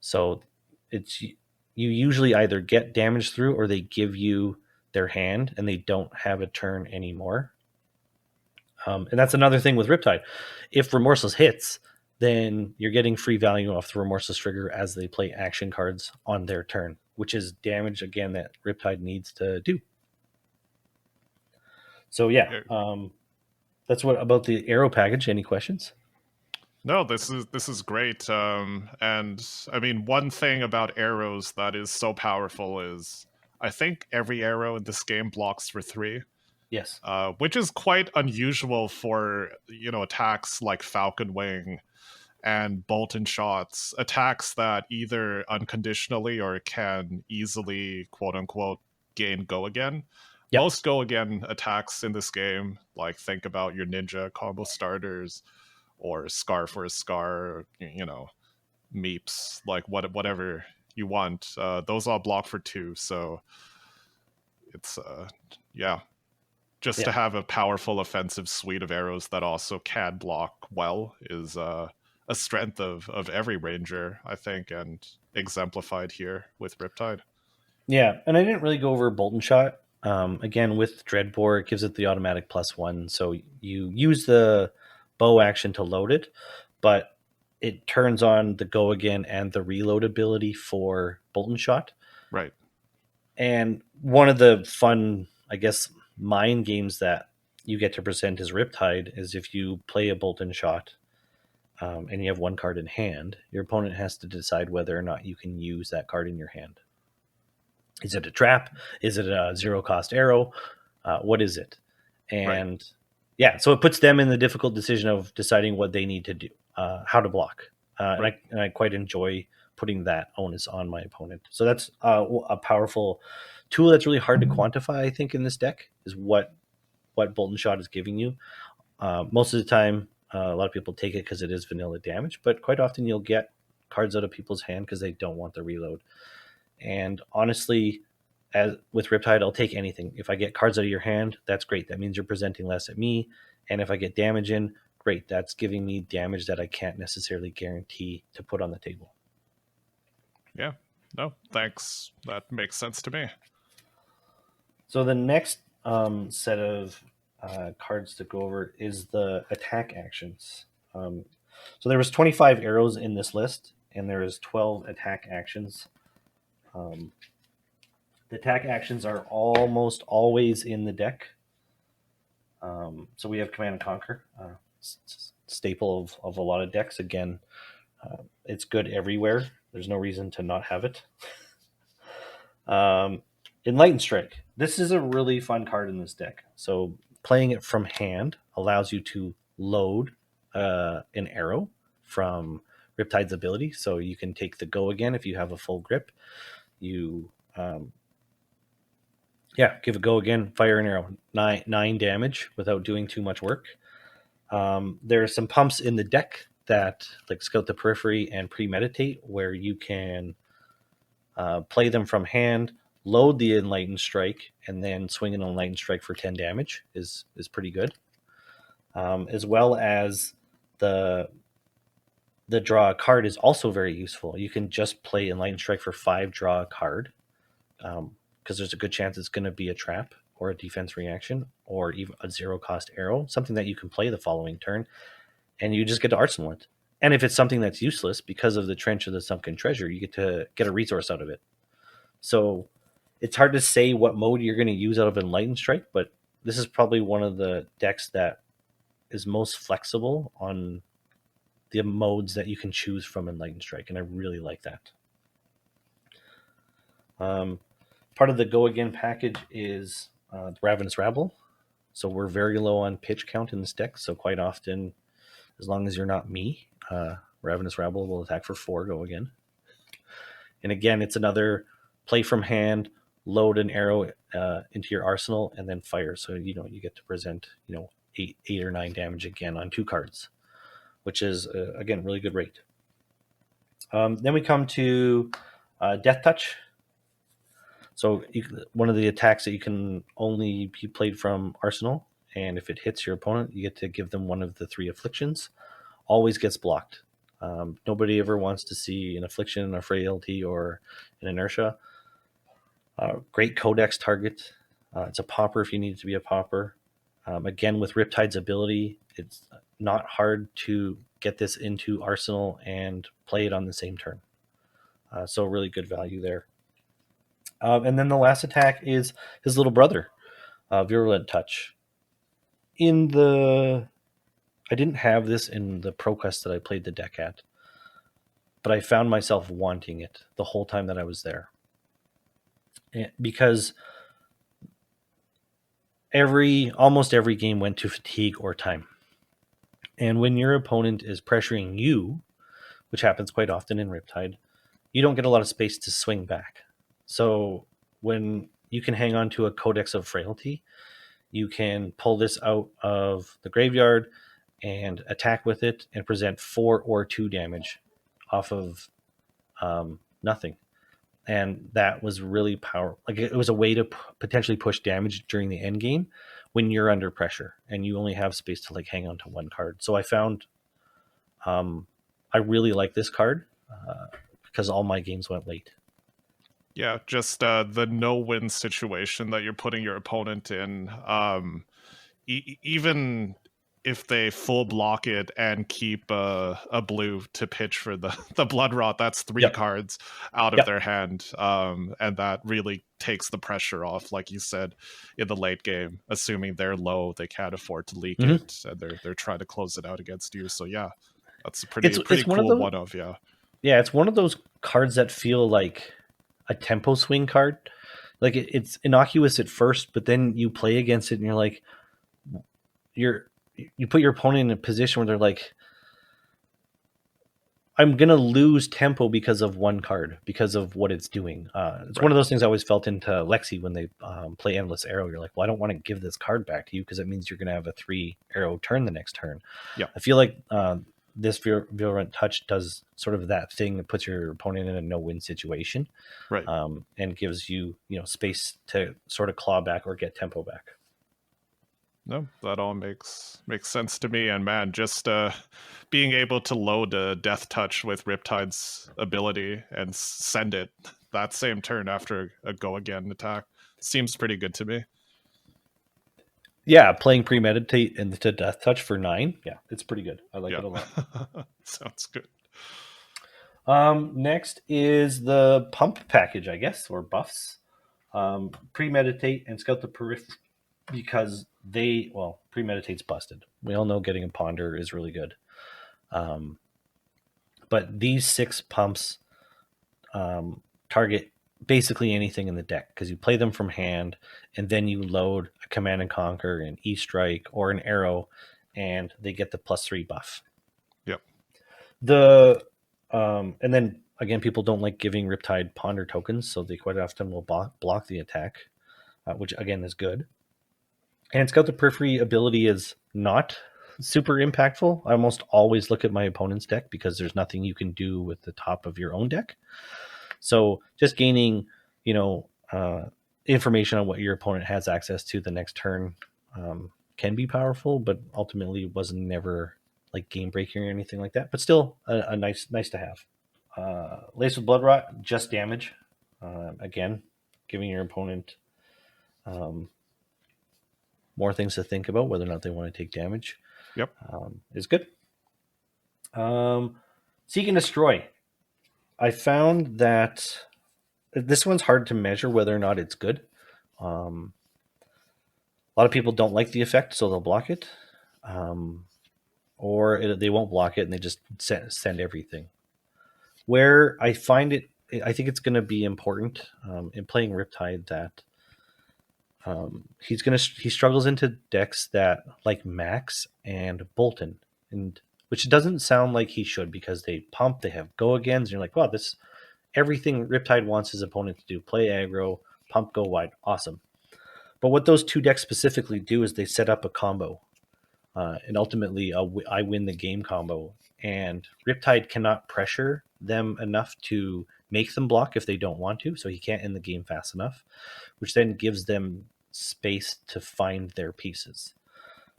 So it's you usually either get damage through or they give you their hand and they don't have a turn anymore. And that's another thing with Riptide. If Remorseless hits, then you're getting free value off the Remorseless trigger as they play action cards on their turn, which is damage, again, that Riptide needs to do. So, yeah, that's what about the arrow package. Any questions? No, this is great. And I mean, one thing about arrows that is so powerful is I think every arrow in this game blocks for 3. Yes. Which is quite unusual for attacks like Falcon Wing and Bolt and Shots, attacks that either unconditionally or can easily quote unquote gain go again. Yep. Most go again attacks in this game, like think about your ninja combo starters or Scar for a Scar, Meeps, like whatever you want. Those all block for 2, so it's yeah, just Yeah. to have a powerful offensive suite of arrows that also can block well is a strength of every ranger, I think, and exemplified here with Riptide. Yeah. And I didn't really go over Bolt and Shot. Again, with Dreadbore, it gives it the automatic +1. So you use the bow action to load it, but it turns on the go again and the reload ability for Bolt and Shot. Right. And one of the fun, I guess, mind games that you get to present as Riptide is if you play a Bolt and Shot and you have 1 card in hand, your opponent has to decide whether or not you can use that card in your hand. Is it a trap? Is it a 0 cost arrow? What is it? And Right. yeah, so it puts them in the difficult decision of deciding what they need to do, how to block. Right. And I quite enjoy putting that onus on my opponent. So that's a powerful tool that's really hard to quantify, I think, in this deck is what Bolt and Shot is giving you. Most of the time, a lot of people take it because it is vanilla damage, but quite often you'll get cards out of people's hand because they don't want the reload. And honestly, as with Riptide, I'll take anything. If I get cards out of your hand, that's great. That means you're presenting less at me. And if I get damage in, great. That's giving me damage that I can't necessarily guarantee to put on the table. Yeah. No, thanks. That makes sense to me. So the next set of cards to go over is the attack actions. So there was 25 arrows in this list, and there is 12 attack actions. The attack actions are almost always in the deck. So we have Command and Conquer, staple of a lot of decks. Again, it's good everywhere. There's no reason to not have it. Um, Enlightened Strike. This is a really fun card in this deck. So playing it from hand allows you to load an arrow from Riptide's ability. So you can take the go again if you have a full grip. You give a go again, fire an arrow, nine damage without doing too much work. There are some pumps in the deck that like Scout the Periphery and Premeditate, where you can play them from hand, load the Enlightened Strike, and then swing an Enlightened Strike for 10 damage is pretty good. As well as the draw a card is also very useful. You can just play Enlightened Strike for 5, draw a card, because there's a good chance it's going to be a trap or a defense reaction or even a 0-cost arrow, something that you can play the following turn, and you just get to arsenal it. And if it's something that's useless because of the Trench of the Sunken Treasure, you get to get a resource out of it. So it's hard to say what mode you're going to use out of Enlightened Strike, but this is probably one of the decks that is most flexible on the modes that you can choose from Enlightened Strike, and I really like that. Part of the Go Again package is the Ravenous Rabble. So we're very low on pitch count in this deck, so quite often, as long as you're not me, Ravenous Rabble will attack for 4, Go Again. And again, it's another play from hand, load an arrow into your arsenal, and then fire. So, you get to present, 8 or 9 damage again on 2 cards, which is, again, really good rate. Then we come to Death Touch. So one of the attacks that you can only be played from arsenal, and if it hits your opponent, you get to give them one of the 3 afflictions. Always gets blocked. Nobody ever wants to see an affliction, a frailty, or an inertia. Great codex target. It's a popper if you need it to be a popper. Again, with Riptide's ability, it's not hard to get this into arsenal and play it on the same turn. So really good value there. And then the last attack is his little brother, Virulent Touch. I didn't have this in the ProQuest that I played the deck at, but I found myself wanting it the whole time that I was there. Because almost every game went to fatigue or time. And when your opponent is pressuring you, which happens quite often in Riptide, you don't get a lot of space to swing back. So when you can hang on to a Codex of Frailty, you can pull this out of the graveyard and attack with it and present 4 or 2 damage off of nothing. And that was really powerful. Like, it was a way to potentially push damage during the end game when you're under pressure and you only have space to hang on to 1 card. So I found I really like this card because all my games went late. Yeah, just the no-win situation that you're putting your opponent in. Even if they full block it and keep a blue to pitch for the blood rot, that's 3 cards out of their hand, and that really takes the pressure off, like you said, in the late game. Assuming they're low, they can't afford to leak it, and they're trying to close it out against you. So yeah, that's a pretty cool one of Yeah, it's one of those cards that feel like a tempo swing card. Like, it's innocuous at first, but then you play against it and you're like, you put your opponent in a position where they're like, I'm gonna lose tempo because of 1 card, because of what it's doing. It's one of those things I always felt into Lexi when they play Endless Arrow. You're like, well, I don't want to give this card back to you because it means you're gonna have a 3 arrow turn the next turn. Yeah, I feel like this Virulent Touch does sort of that thing that puts your opponent in a no-win situation, right? And gives you space to sort of claw back or get tempo back. No, that all makes sense to me. And man, just being able to load a Death Touch with Riptide's ability and send it that same turn after a Go Again attack seems pretty good to me. Yeah, playing Premeditate into Death Touch for 9, yeah, it's pretty good. I like it a lot. Sounds good. Next is the Pump package, I guess, or buffs. Premeditate and Scout the Periphery, because Premeditate's busted. We all know getting a Ponder is really good. But these 6 pumps target basically anything in the deck because you play them from hand, and then you load a Command and Conquer, an E-Strike, or an Arrow, and they get the +3 buff. Yep. The and then again, people don't like giving Riptide Ponder tokens, so they quite often will block the attack, which again is good. And Scout the Periphery ability is not super impactful. I almost always look at my opponent's deck because there's nothing you can do with the top of your own deck. So just gaining, information on what your opponent has access to the next turn can be powerful, but ultimately was never like game breaking or anything like that. But still, a nice to have. Lace with Blood Rot, just damage. Again, giving your opponent more things to think about whether or not they want to take damage. Yep. Is good. Seek and Destroy. I found that this one's hard to measure whether or not it's good. A lot of people don't like the effect, so they'll block it. Or they won't block it and they just send everything. Where I find it, I think it's going to be important in playing Riptide that he struggles into decks that like Max and Bolton, and which doesn't sound like he should because they pump, they have go agains, and you're like, wow, this everything Riptide wants his opponent to do: play aggro, pump, go wide, awesome. But what those two decks specifically do is they set up a combo, and ultimately I win the game combo. And Riptide cannot pressure them enough to make them block if they don't want to, so he can't end the game fast enough, which then gives them space to find their pieces.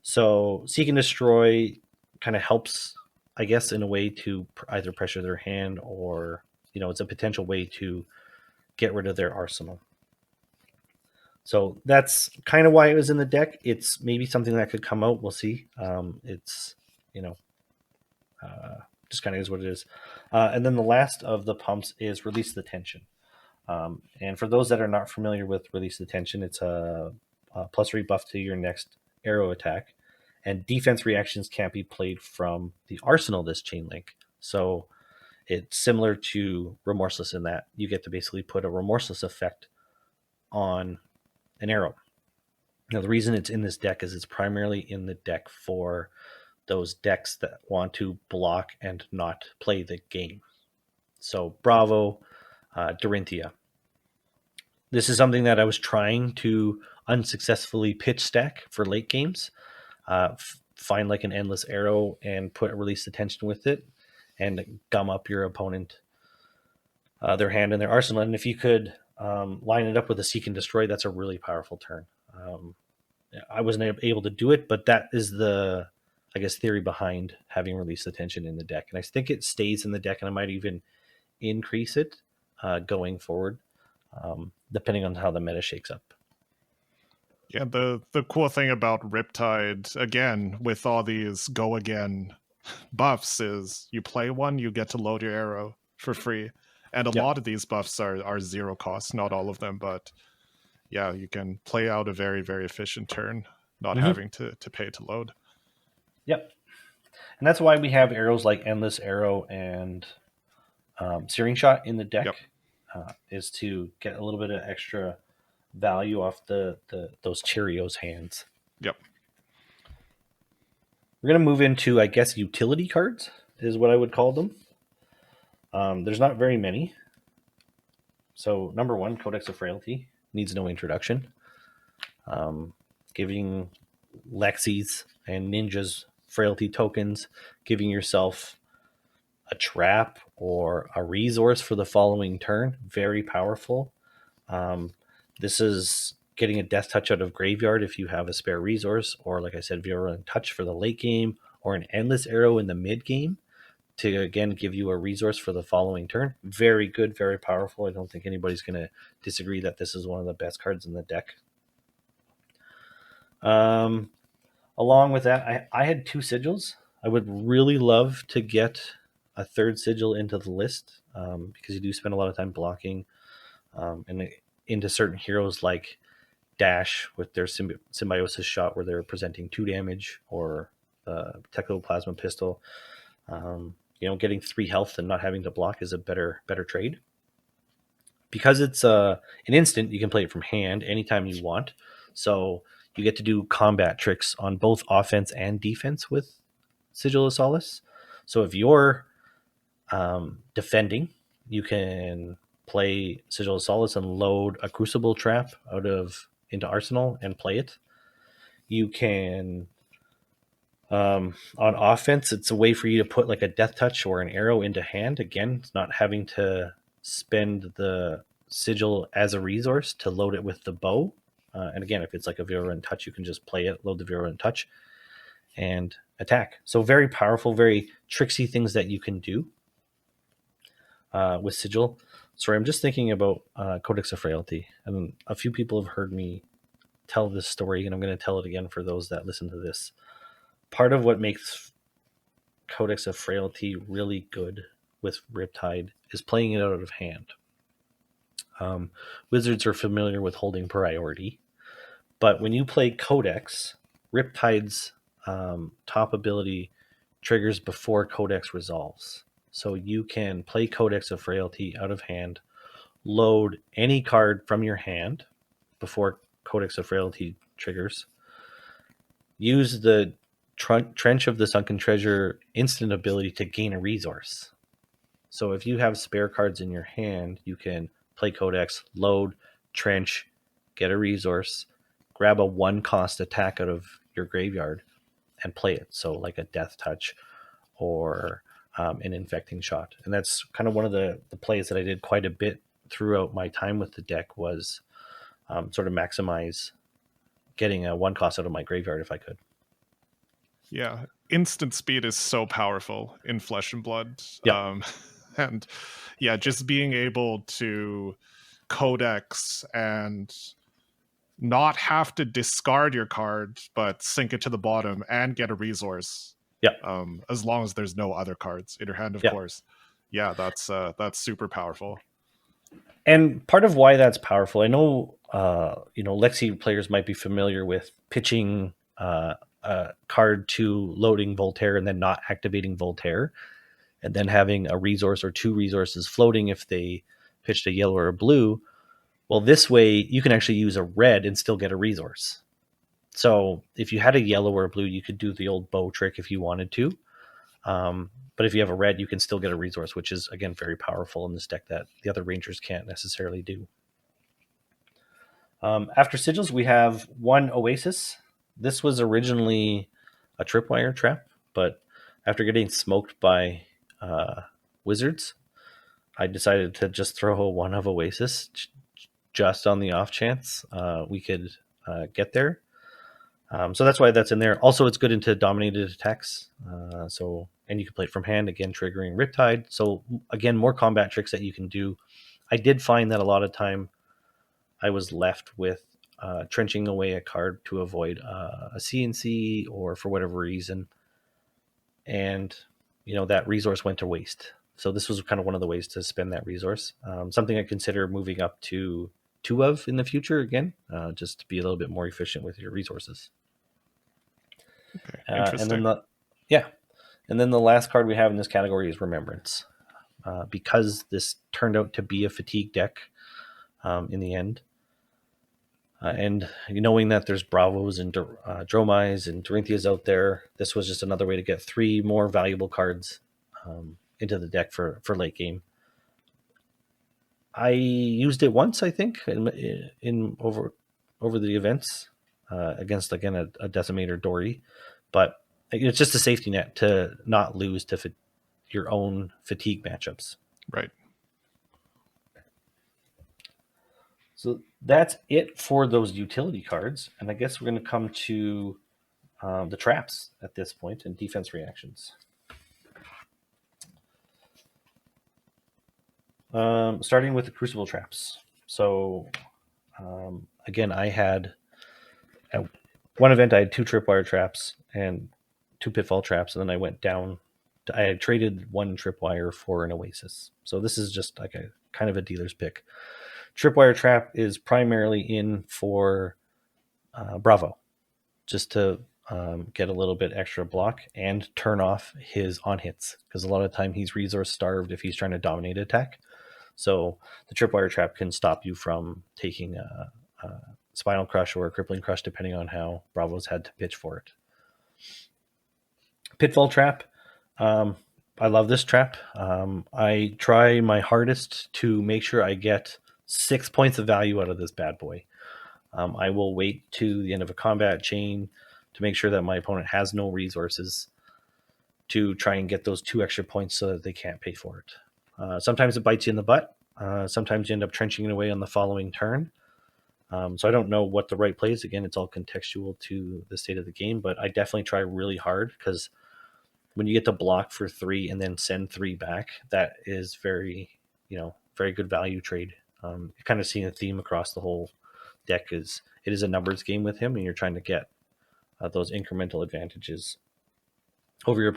So Seek and Destroy kind of helps, I guess, in a way to either pressure their hand or, it's a potential way to get rid of their arsenal. So that's kind of why it was in the deck. It's maybe something that could come out. We'll see. It's, just kind of is what it is. And then the last of the pumps is Release the Tension. And for those that are not familiar with Release the Tension, it's a +3 buff to your next arrow attack. And defense reactions can't be played from the arsenal this chain link. So it's similar to Remorseless in that you get to basically put a Remorseless effect on an arrow. Now, the reason it's in this deck is it's primarily in the deck for those decks that want to block and not play the game. So Bravo, Dorinthia. This is something that I was trying to unsuccessfully pitch stack for late games. Find like an endless arrow and Release the Tension with it and gum up your opponent, their hand and their arsenal. And if you could line it up with a Seek and Destroy, that's a really powerful turn. I wasn't able to do it, but that is the, I guess, theory behind having Release the Tension in the deck. And I think it stays in the deck, and I might even increase it going forward, depending on how the meta shakes up. Yeah, the cool thing about Riptide, again, with all these go again buffs, is you play one, you get to load your arrow for free. And a lot of these buffs are zero cost, not all of them, but yeah, you can play out a very, very efficient turn, not having to pay to load. Yep. And that's why we have arrows like Endless Arrow and Searing Shot in the deck, is to get a little bit of extra value off those Cheerios hands. Yep. We're going to move into, I guess, utility cards is what I would call them. There's not very many. So number one, Codex of Frailty, needs no introduction. Giving Lexis and Ninjas Frailty tokens, giving yourself a trap or a resource for the following turn, very powerful. This is getting a Death Touch out of Graveyard if you have a spare resource, or like I said, if you're in Touch for the late game, or an Endless Arrow in the mid game to again give you a resource for the following turn. Very good, very powerful. I don't think anybody's going to disagree that this is one of the best cards in the deck. Along with that, I had 2 sigils. I would really love to get a 3rd sigil into the list, because you do spend a lot of time blocking, and into certain heroes like Dash with their symbiosis shot where they're presenting 2 damage, or Technoplasma Pistol. Getting 3 health and not having to block is a better trade. because it's an instant, you can play it from hand anytime you want. So you get to do combat tricks on both offense and defense with Sigil of Solace. So if you're defending, you can play Sigil of Solace and load a Crucible trap out of into Arsenal and play it. You can on offense, it's a way for you to put like a death touch or an arrow into hand. Again, it's not having to spend the sigil as a resource to load it with the bow. And again, if it's like a virulent touch, you can just play it, load the virulent touch, and attack. So very powerful, very tricksy things that you can do with sigil. Sorry, I'm just thinking about Codex of Frailty. And a few people have heard me tell this story, and I'm going to tell it again for those that listen to this. Part of what makes Codex of Frailty really good with Riptide is playing it out of hand. Wizards are familiar with holding priority, but when you play Codex, Riptide's top ability triggers before Codex resolves. So you can play Codex of Frailty out of hand, load any card from your hand before Codex of Frailty triggers, use the Trench of the Sunken Treasure instant ability to gain a resource. So if you have spare cards in your hand, you can play Codex, load, Trench, get a resource, grab a 1-cost attack out of your graveyard, and play it. So like a Death Touch or an Infecting Shot. And that's kind of one of the plays that I did quite a bit throughout my time with the deck was sort of maximize getting a 1-cost out of my graveyard if I could. Yeah, instant speed is so powerful in Flesh and Blood. Yeah. And yeah, just being able to codex and not have to discard your card, but sink it to the bottom and get a resource. Yeah. As long as there's no other cards in your hand, of Yeah. course. Yeah, that's super powerful. And part of why that's powerful, I know, Lexi players might be familiar with pitching a card to loading Voltaire and then not activating Voltaire, and then having a resource or 2 resources floating if they pitched a yellow or a blue. Well, this way you can actually use a red and still get a resource. So if you had a yellow or a blue, you could do the old bow trick if you wanted to. But if you have a red, you can still get a resource, which is, again, very powerful in this deck that the other Rangers can't necessarily do. After Sigils, we have 1 Oasis. This was originally a tripwire trap, but after getting smoked by Wizards, I decided to just throw a 1 of Oasis just on the off chance we could get there. So that's why that's in there. Also, it's good into dominated attacks. And you can play it from hand, again, triggering Riptide. So again, more combat tricks that you can do. I did find that a lot of time I was left with trenching away a card to avoid a CNC or for whatever reason. And, that resource went to waste. So this was kind of one of the ways to spend that resource. Something I consider moving up to 2 of in the future again, just to be a little bit more efficient with your resources. Okay, interesting. And then the last card we have in this category is Remembrance. Because this turned out to be a fatigue deck in the end, and knowing that there's Bravos and Dromais and Dorinthias out there, this was just another way to get 3 more valuable cards into the deck for late game. I used it once, I think, in over the events against, again, a Decimator Dory, but it's just a safety net to not lose to your own fatigue matchups. Right. So that's it for those utility cards, and I guess we're going to come to the traps at this point and defense reactions. Starting with the Crucible traps. So again, I had at one event I had 2 tripwire traps and 2 pitfall traps, and then I went down. I had traded 1 tripwire for an Oasis. So this is just like a kind of a dealer's pick. Tripwire trap is primarily in for Bravo, just to get a little bit extra block and turn off his on hits, because a lot of the time he's resource starved if he's trying to dominate attack. So the tripwire trap can stop you from taking a spinal crush or a crippling crush, depending on how Bravo's had to pitch for it. Pitfall trap. I love this trap. I try my hardest to make sure I get 6 points of value out of this bad boy. I will wait to the end of a combat chain to make sure that my opponent has no resources to try and get those 2 extra points so that they can't pay for it. Sometimes it bites you in the butt. Sometimes you end up trenching it away on the following turn. So I don't know what the right play is. Again, it's all contextual to the state of the game, but I definitely try really hard because when you get to block for 3 and then send 3 back, that is very, very good value trade. You're kind of seeing a theme across the whole deck is it is a numbers game with him, and you're trying to get those incremental advantages over your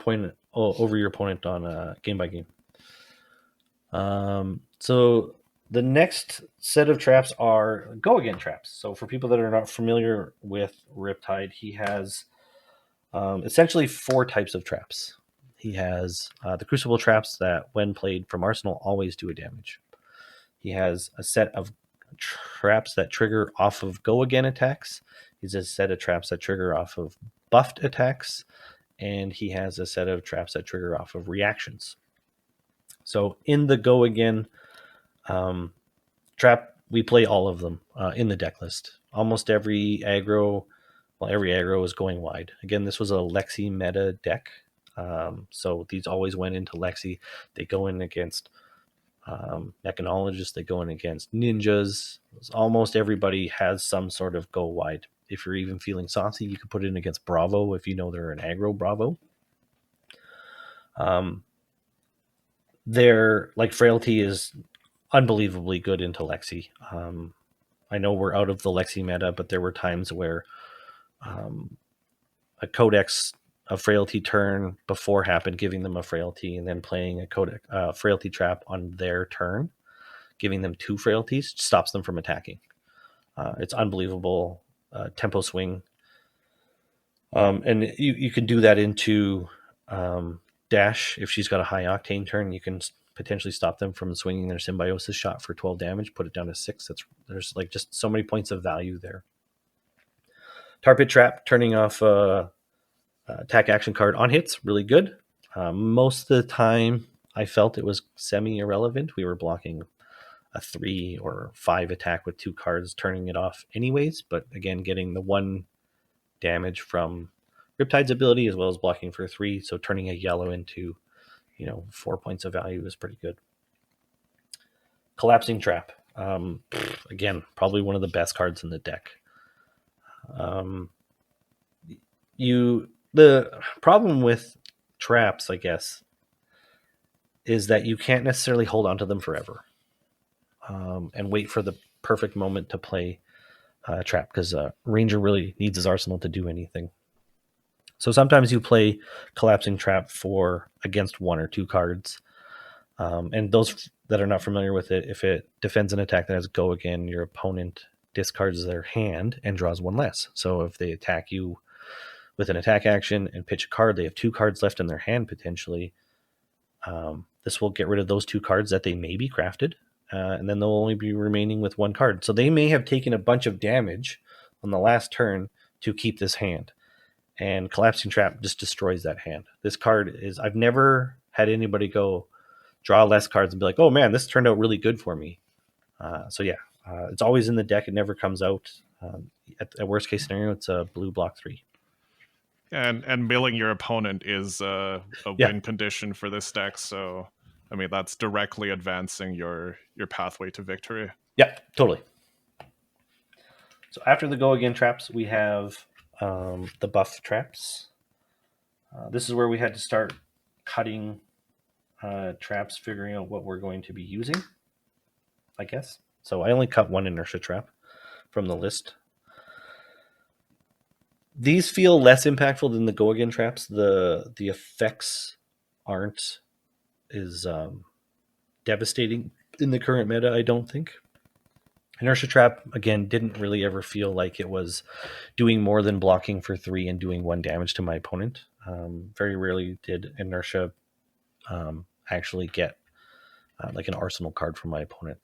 opponent on game by game. So the next set of traps are go again traps. So for people that are not familiar with Riptide, he has essentially 4 types of traps. He has the Crucible traps that, when played from Arsenal, always do a damage. He has a set of traps that trigger off of go again attacks. He has a set of traps that trigger off of buffed attacks. And he has a set of traps that trigger off of reactions. So in the go again trap, we play all of them in the deck list. Almost every aggro is going wide. Again, this was a Lexi meta deck. So these always went into Lexi. They go in against mechanologists. They go in against ninjas. Almost everybody has some sort of go wide. If you're even feeling saucy, you could put it in against Bravo if you know they're an aggro Bravo. Their frailty is unbelievably good into Lexi. I know we're out of the Lexi meta, but there were times where a Codex a frailty turn before happened, giving them a frailty, and then playing a Codex frailty trap on their turn, giving them 2 frailties, stops them from attacking. It's unbelievable tempo swing. And you can do that into Dash. If she's got a high octane turn, you can potentially stop them from swinging their symbiosis shot for 12 damage, put it down to 6. There's just so many points of value there. Tar Pit Trap, turning off attack action card on hits, really good. Most of the time, I felt it was semi-irrelevant. We were blocking a 3 or 5 attack with 2 cards, turning it off anyways. But again, getting the 1 damage from Riptide's ability as well as blocking for 3, so turning a yellow into 4 points of value is pretty good. Collapsing Trap, again, probably one of the best cards in the deck. The problem with traps, I guess, is that you can't necessarily hold on to them forever and wait for the perfect moment to play a trap, because Ranger really needs his arsenal to do anything. So sometimes you play Collapsing Trap for against 1 or 2 cards. And those that are not familiar with it, if it defends an attack that has go again, your opponent discards their hand and draws 1 less. So if they attack you with an attack action and pitch a card, they have 2 cards left in their hand potentially. This will get rid of those 2 cards that they may be crafted, and then they'll only be remaining with 1 card. So they may have taken a bunch of damage on the last turn to keep this hand. And Collapsing Trap just destroys that hand. This card is, I've never had anybody go draw less cards and be like, oh man, this turned out really good for me. It's always in the deck. It never comes out. At worst case scenario, it's a blue block 3. And milling your opponent is a win condition for this deck. So, I mean, that's directly advancing your pathway to victory. Yeah, totally. So after the go again traps, we have the buff traps. This is where we had to start cutting traps, figuring out what we're going to be using, I guess. So I only cut 1 inertia trap from the list. These feel less impactful than the go again traps. The effects aren't as devastating in the current meta, I don't think. Inertia trap, again, didn't really ever feel like it was doing more than blocking for 3 and doing 1 damage to my opponent. Very rarely did inertia actually get like an arsenal card from my opponent.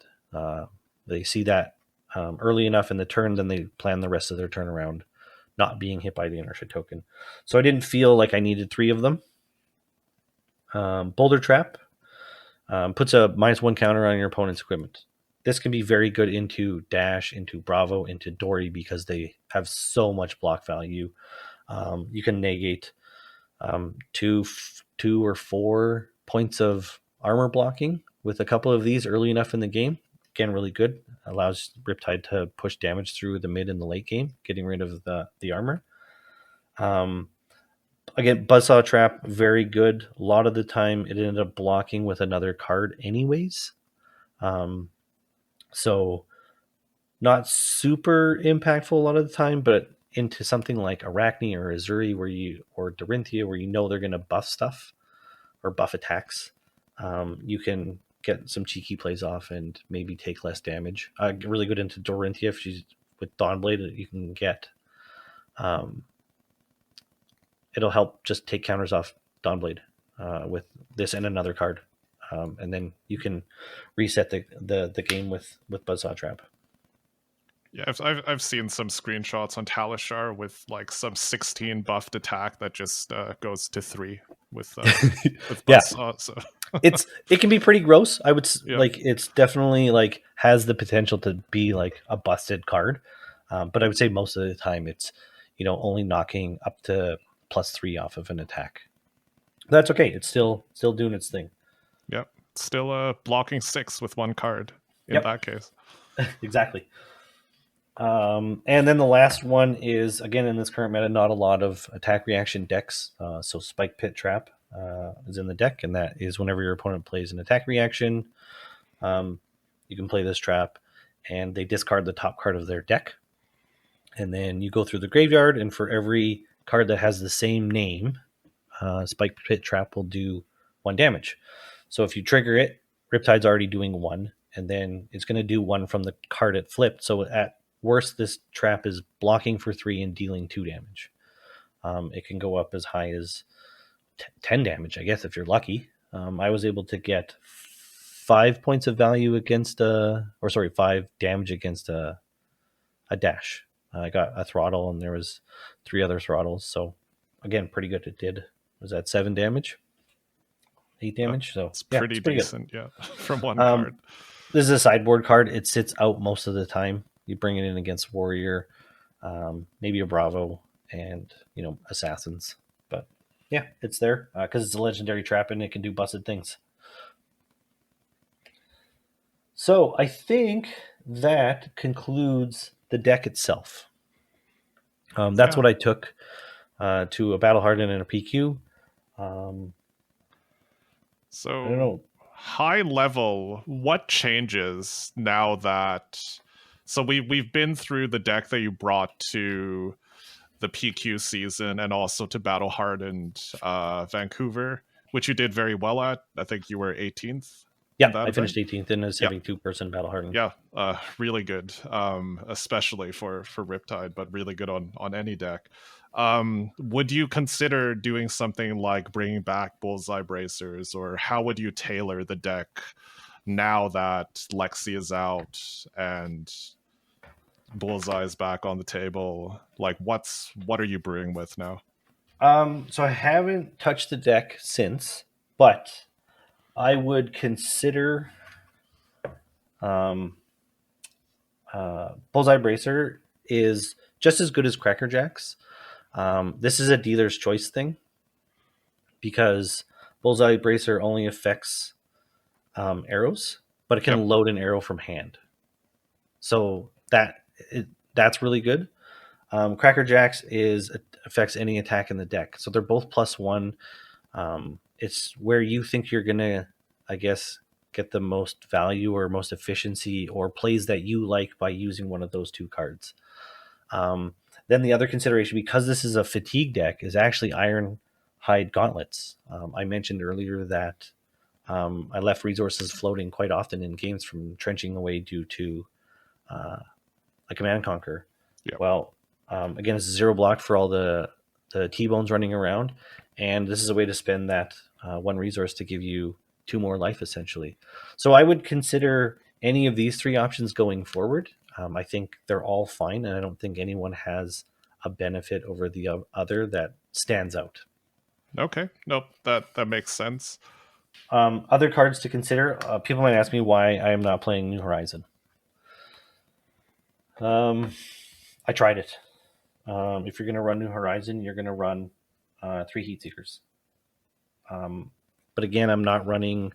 They see that early enough in the turn, then they plan the rest of their turn around not being hit by the inertia token. So I didn't feel like I needed 3 of them. Boulder Trap puts a -1 counter on your opponent's equipment. This can be very good into Dash, into Bravo, into Dory because they have so much block value. You can negate 2 or 4 points of armor blocking with a couple of these early enough in the game. Again, really good. Allows Riptide to push damage through the mid and the late game, getting rid of the armor. Again, Buzzsaw Trap, very good. A lot of the time, it ended up blocking with another card anyways. So not super impactful a lot of the time, but into something like Arachne or Azuri or Dorinthia where you know they're going to buff stuff or buff attacks, you can get some cheeky plays off and maybe take less damage. Really good into Dorinthia if she's with Dawnblade. You can get it'll help just take counters off Dawnblade with this and another card, and then you can reset the game with Buzzsaw Trap. Yeah, I've seen some screenshots on Talishar with like some 16 buffed attack that just goes to 3 with Yeah, Buzzsaw. So it can be pretty gross. I would yeah, like it's definitely like has the potential to be like a busted card, but I would say most of the time it's only knocking up to +3 off of an attack. That's okay. It's still doing its thing. yeah, still blocking 6 with 1 card in Yep, that case. exactly. And then the last one is, again, in this current meta, not a lot of attack reaction decks. So Spike Pit Trap is in the deck, and that is whenever your opponent plays an attack reaction, you can play this trap, and they discard the top card of their deck. And then you go through the graveyard, and for every card that has the same name, Spike Pit Trap will do 1 damage. So if you trigger it, Riptide's already doing 1, and then it's going to do 1 from the card it flipped. So at worst, this trap is blocking for 3 and dealing 2 damage. It can go up as high as 10 damage, I guess, if you're lucky. I was able to get 5 points of value against 5 damage against a dash. I got a throttle, and there was 3 other throttles. So again, pretty good. It did. Was that 7 damage? 8 damage. So It's yeah, pretty it's pretty decent, yeah, from 1 good. card. This is a sideboard card. It sits out most of the time. You bring it in against Warrior, maybe a Bravo, and Assassins. But yeah, it's there because it's a legendary trap and it can do busted things. So I think that concludes the deck itself. That's Yeah. what I took to a Battle Hardened and a PQ. I don't So know. high level, what changes now that so we've been through the deck that you brought to the PQ season and also to Battle Hardened Vancouver, which you did very well at. I think you were 18th in Yeah, that I finished event. 18th in a Yeah, 72-person Battle Hardened. yeah, really good, especially for Riptide, but really good on any deck. Would you consider doing something like bringing back Bullseye Bracers, or how would you tailor the deck now that Lexi is out and Bullseye is back on the table? Like, what are you brewing with now? So I haven't touched the deck since, but I would consider Bullseye Bracer is just as good as Cracker Jacks. This is a dealer's choice thing because Bullseye Bracer only affects arrows, but it Yep. can load an arrow from hand. So that's really good. Cracker Jacks affects any attack in the deck, so they're both +1. It's where you think you're gonna, I guess, get the most value or most efficiency or plays that you like by using one of those 2 cards. Then the other consideration, because this is a fatigue deck, is actually Ironhide Gauntlets. I mentioned earlier that I left resources floating quite often in games from trenching away due to a Command and Conquer. Yep. Well, again, it's a 0 block for all the T-bones running around, and this is a way to spend that 1 resource to give you 2 more life essentially. So I would consider any of these 3 options going forward. I think they're all fine, and I don't think anyone has a benefit over the other that stands out. Okay, nope, that makes sense. Other cards to consider. People might ask me why I am not playing New Horizon. I tried it. If you're going to run New Horizon, you're going to run 3 Heat Seekers. But again, I'm not running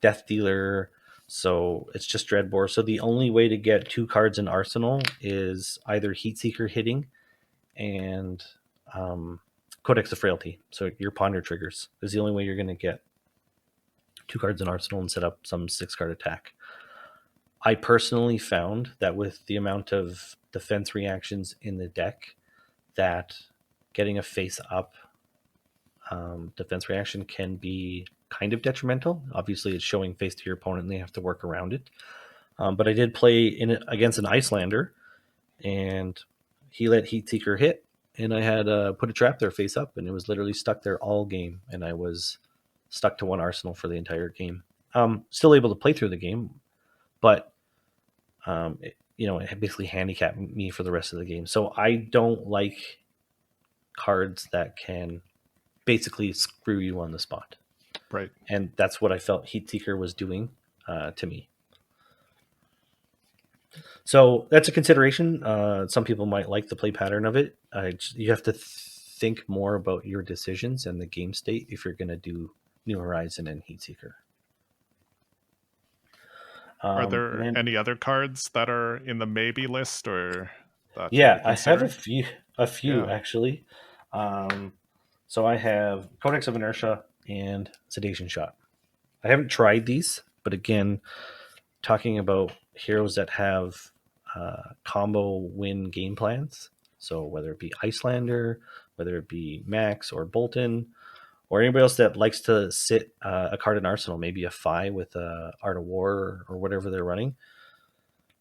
Death Dealer, so it's just Dreadbore. So the only way to get 2 cards in Arsenal is either Heat Seeker hitting and Codex of Frailty. So your Ponder triggers is the only way you're going to get 2 cards in Arsenal and set up some 6-card attack. I personally found that with the amount of defense reactions in the deck, that getting a face-up defense reaction can be kind of detrimental. Obviously, it's showing face to your opponent, and they have to work around it. But I did play in it against an Icelander, and he let Heat Seeker hit, and I had put a trap there face up, and it was literally stuck there all game, and I was stuck to 1 Arsenal for the entire game. Still able to play through the game, but it basically handicapped me for the rest of the game. So I don't like cards that can basically screw you on the spot. Right. And that's what I felt Heat Seeker was doing to me. So that's a consideration. Some people might like the play pattern of it. You have to think more about your decisions and the game state if you're going to do New Horizon and Heat Seeker. Are there any other cards that are in the maybe list, or that yeah, I have a few yeah. Actually. So I have Codex of Inertia and Sedation Shot. I haven't tried these, but again, talking about heroes that have combo win game plans. So whether it be Icelander, whether it be Max or Bolton, or anybody else that likes to sit a card in Arsenal, maybe a Phi with a Art of War or whatever they're running.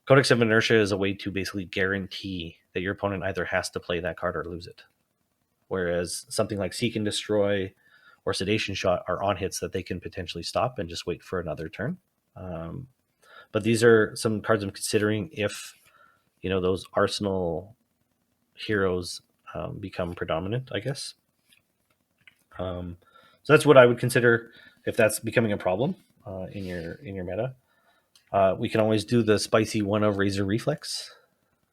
Codex of Inertia is a way to basically guarantee that your opponent either has to play that card or lose it. Whereas something like Seek and Destroy or Sedation Shot are on hits that they can potentially stop and just wait for another turn. But these are some cards I'm considering if those Arsenal heroes become predominant, I guess. So that's what I would consider if that's becoming a problem in your meta. We can always do the spicy one of Razor Reflex.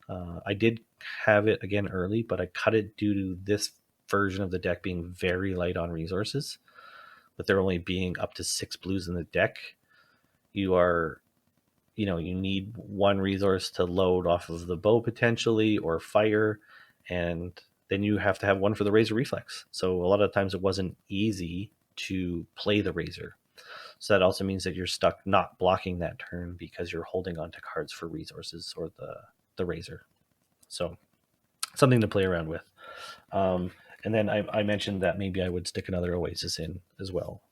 I did have it again early, but I cut it due to this version of the deck being very light on resources. With there only being up to 6 blues in the deck, you need 1 resource to load off of the bow potentially or fire, and then you have to have 1 for the Razor Reflex. So a lot of times it wasn't easy to play the Razor. So that also means that you're stuck not blocking that turn because you're holding on to cards for resources or the Razor. So something to play around with. And then I mentioned that maybe I would stick another Oasis in as well.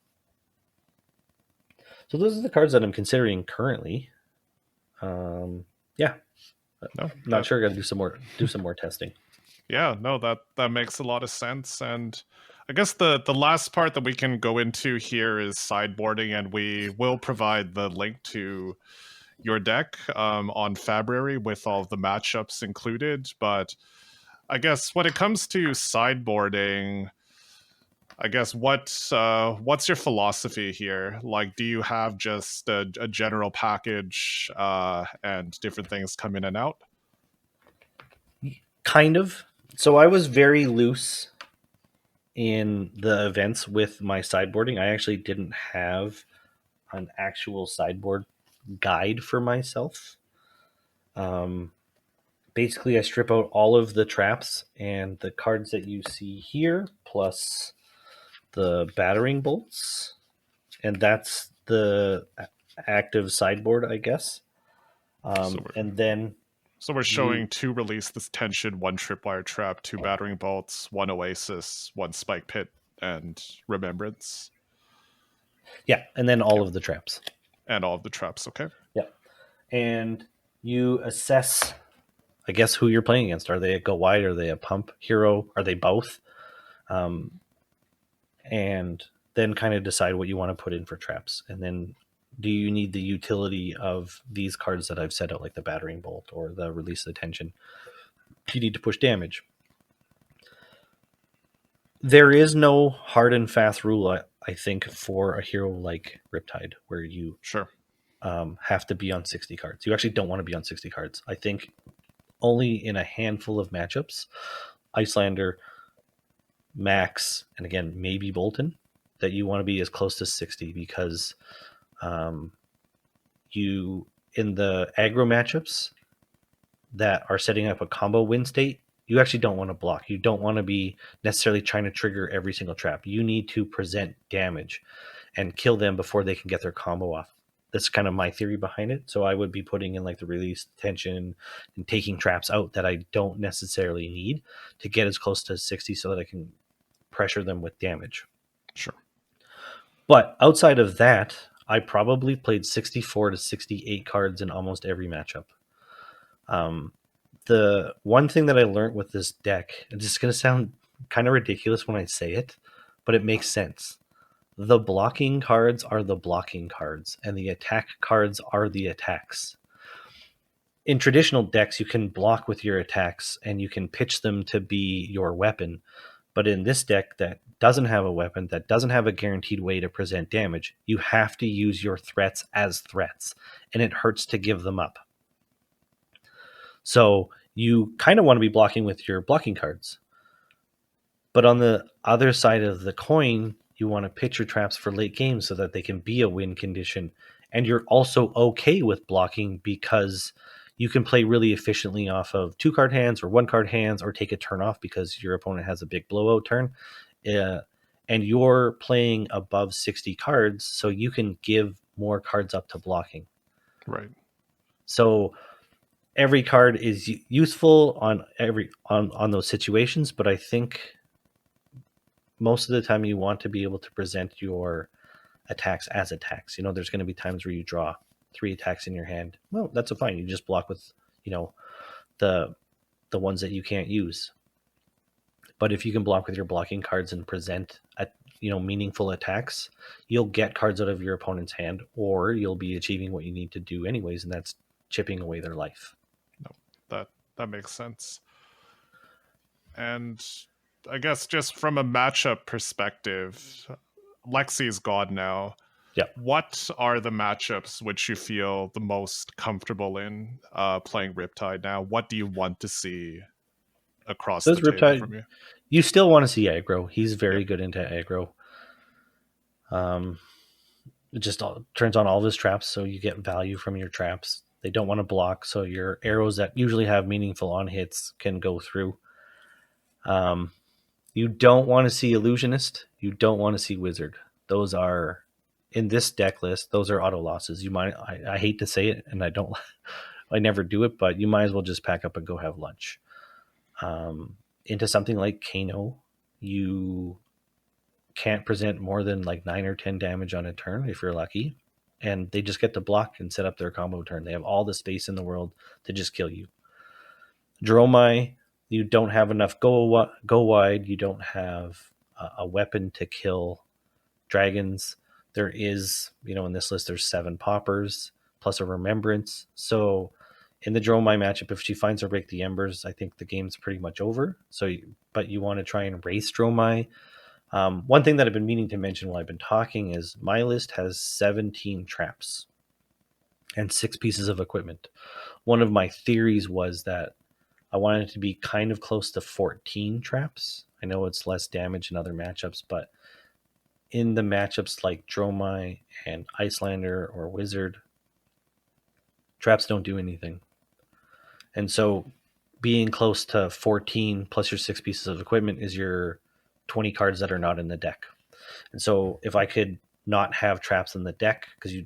So those are the cards that I'm considering currently. Yeah. No, not sure. Got to do some more testing. Yeah, no, that makes a lot of sense. And I guess the last part that we can go into here is sideboarding, and we will provide the link to your deck on February with all the matchups included. But I guess when it comes to sideboarding, I guess what's your philosophy here? Like, do you have just a general package and different things come in and out? Kind of. So I was very loose in the events with my sideboarding. I actually didn't have an actual sideboard guide for myself. Basically, I strip out all of the traps and the cards that you see here, plus the battering bolts, and that's the active sideboard, I guess. And then so we're showing 2 release this tension, 1 tripwire trap, 2 battering bolts, 1 oasis, 1 spike pit, and remembrance. Yeah, and then all of the traps. And all of the traps, okay. Yeah. And you assess, I guess, who you're playing against. Are they a go wide? Are they a pump hero? Are they both? And then kind of decide what you want to put in for traps. And then do you need the utility of these cards that I've set out, like the battering bolt or the release of the tension? Do you need to push damage? There is no hard and fast rule, I think, for a hero like Riptide, where you Sure. have to be on 60 cards. You actually don't want to be on 60 cards. I think only in a handful of matchups, Icelander, Max, and again, maybe Bolton, that you want to be as close to 60, because you, in the aggro matchups that are setting up a combo win state, you actually don't want to block. You don't want to be necessarily trying to trigger every single trap. You need to present damage and kill them before they can get their combo off. That's kind of my theory behind it. So I would be putting in like the release tension and taking traps out that I don't necessarily need to get as close to 60 so that I can pressure them with damage. Sure. But outside of that, I probably played 64 to 68 cards in almost every matchup. The one thing that I learned with this deck, it's just going to sound kind of ridiculous when I say it, but it makes sense. The blocking cards are the blocking cards, and the attack cards are the attacks. In traditional decks, you can block with your attacks, and you can pitch them to be your weapon. But in this deck that doesn't have a weapon, that doesn't have a guaranteed way to present damage, you have to use your threats as threats, and it hurts to give them up. So you kind of want to be blocking with your blocking cards. But on the other side of the coin, you want to pitch your traps for late game so that they can be a win condition. And you're also okay with blocking because you can play really efficiently off of 2-card hands or 1-card hands, or take a turn off because your opponent has a big blowout turn. And you're playing above 60 cards, so you can give more cards up to blocking. Right. So every card is useful on those situations, but I think most of the time you want to be able to present your attacks as attacks. There's going to be times where you draw 3 attacks in your hand. Well, that's fine. You just block with, the ones that you can't use. But if you can block with your blocking cards and present meaningful attacks, you'll get cards out of your opponent's hand, or you'll be achieving what you need to do anyways, and that's chipping away their life. No, that makes sense. And I guess just from a matchup perspective, Lexi's gone now. Yeah. What are the matchups which you feel the most comfortable in playing Riptide now? What do you want to see across So the table Riptide, from you? you still want to see aggro. He's very good into aggro. It just turns on all of his traps, so you get value from your traps. They don't want to block, so your arrows that usually have meaningful on hits can go through. You don't want to see Illusionist. You don't want to see Wizard. Those are, in this deck list, those are auto losses. I hate to say it, and I never do it, but you might as well just pack up and go have lunch. Into something like Kano, you can't present more than like 9 or 10 damage on a turn if you're lucky, and they just get to block and set up their combo turn. They have all the space in the world to just kill you. Dromai, you don't have enough go wide. You don't have a weapon to kill dragons. There is, in this list, there's 7 poppers plus a remembrance. So in the Dromai matchup, if she finds her break the embers, I think the game's pretty much over. But you want to try and race Dromai. One thing that I've been meaning to mention while I've been talking is my list has 17 traps and 6 pieces of equipment. One of my theories was that I wanted it to be kind of close to 14 traps. I know it's less damage in other matchups, but in the matchups like Dromai and Icelander or Wizard, traps don't do anything. And so being close to 14 plus your 6 pieces of equipment is your 20 cards that are not in the deck. And so if I could not have traps in the deck, because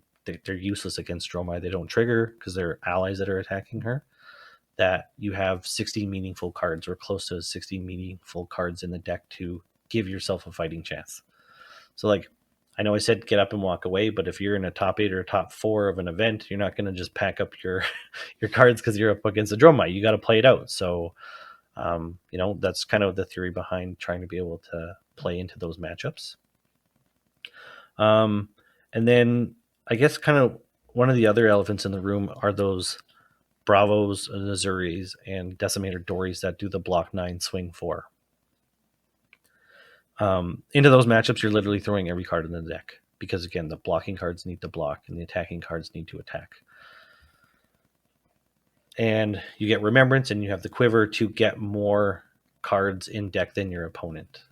they're useless against Dromai, they don't trigger because they're allies that are attacking her, that you have 60 meaningful cards or close to 60 meaningful cards in the deck to give yourself a fighting chance. So I know I said get up and walk away, but if you're in a top 8 or a top 4 of an event, you're not going to just pack up your cards because you're up against a Dromai. You got to play it out. So, that's kind of the theory behind trying to be able to play into those matchups. Um, and then I guess kind of one of the other elephants in the room are those Bravos, Azuris, and Decimator Dories that do the block 9 swing 4. Into those matchups, you're literally throwing every card in the deck because, again, the blocking cards need to block and the attacking cards need to attack. And you get Remembrance and you have the Quiver to get more cards in deck than your opponent.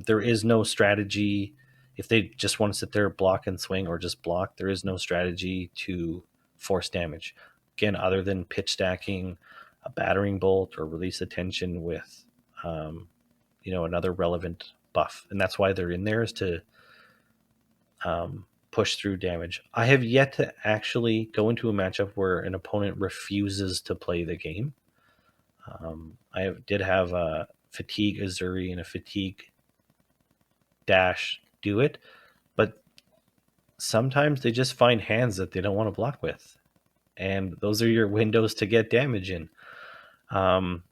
There is no strategy. If they just want to sit there, block and swing, or just block, there is no strategy to force damage. Again, other than pitch stacking, a battering bolt, or release attention with, another relevant buff. And that's why they're in there, is to push through damage. I have yet to actually go into a matchup where an opponent refuses to play the game. Did have a Fatigue Azuri and a Fatigue Dash do it, but sometimes they just find hands that they don't want to block with, and those are your windows to get damage in. Going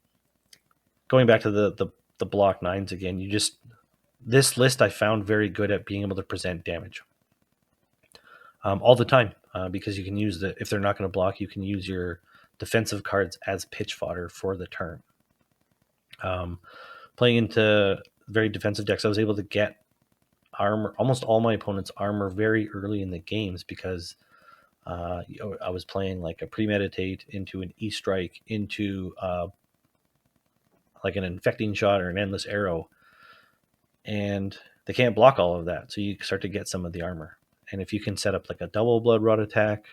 back to the block 9s again, this list I found very good at being able to present damage all the time, because you can use if they're not going to block, you can use your defensive cards as pitch fodder for the turn. Playing into very defensive decks, I was able to get armor, almost all my opponents' armor, very early in the games because I was playing like a Premeditate into an E-Strike into like an Infecting Shot or an Endless Arrow, and they can't block all of that, so you start to get some of the armor. And if you can set up like a double Blood Rot attack,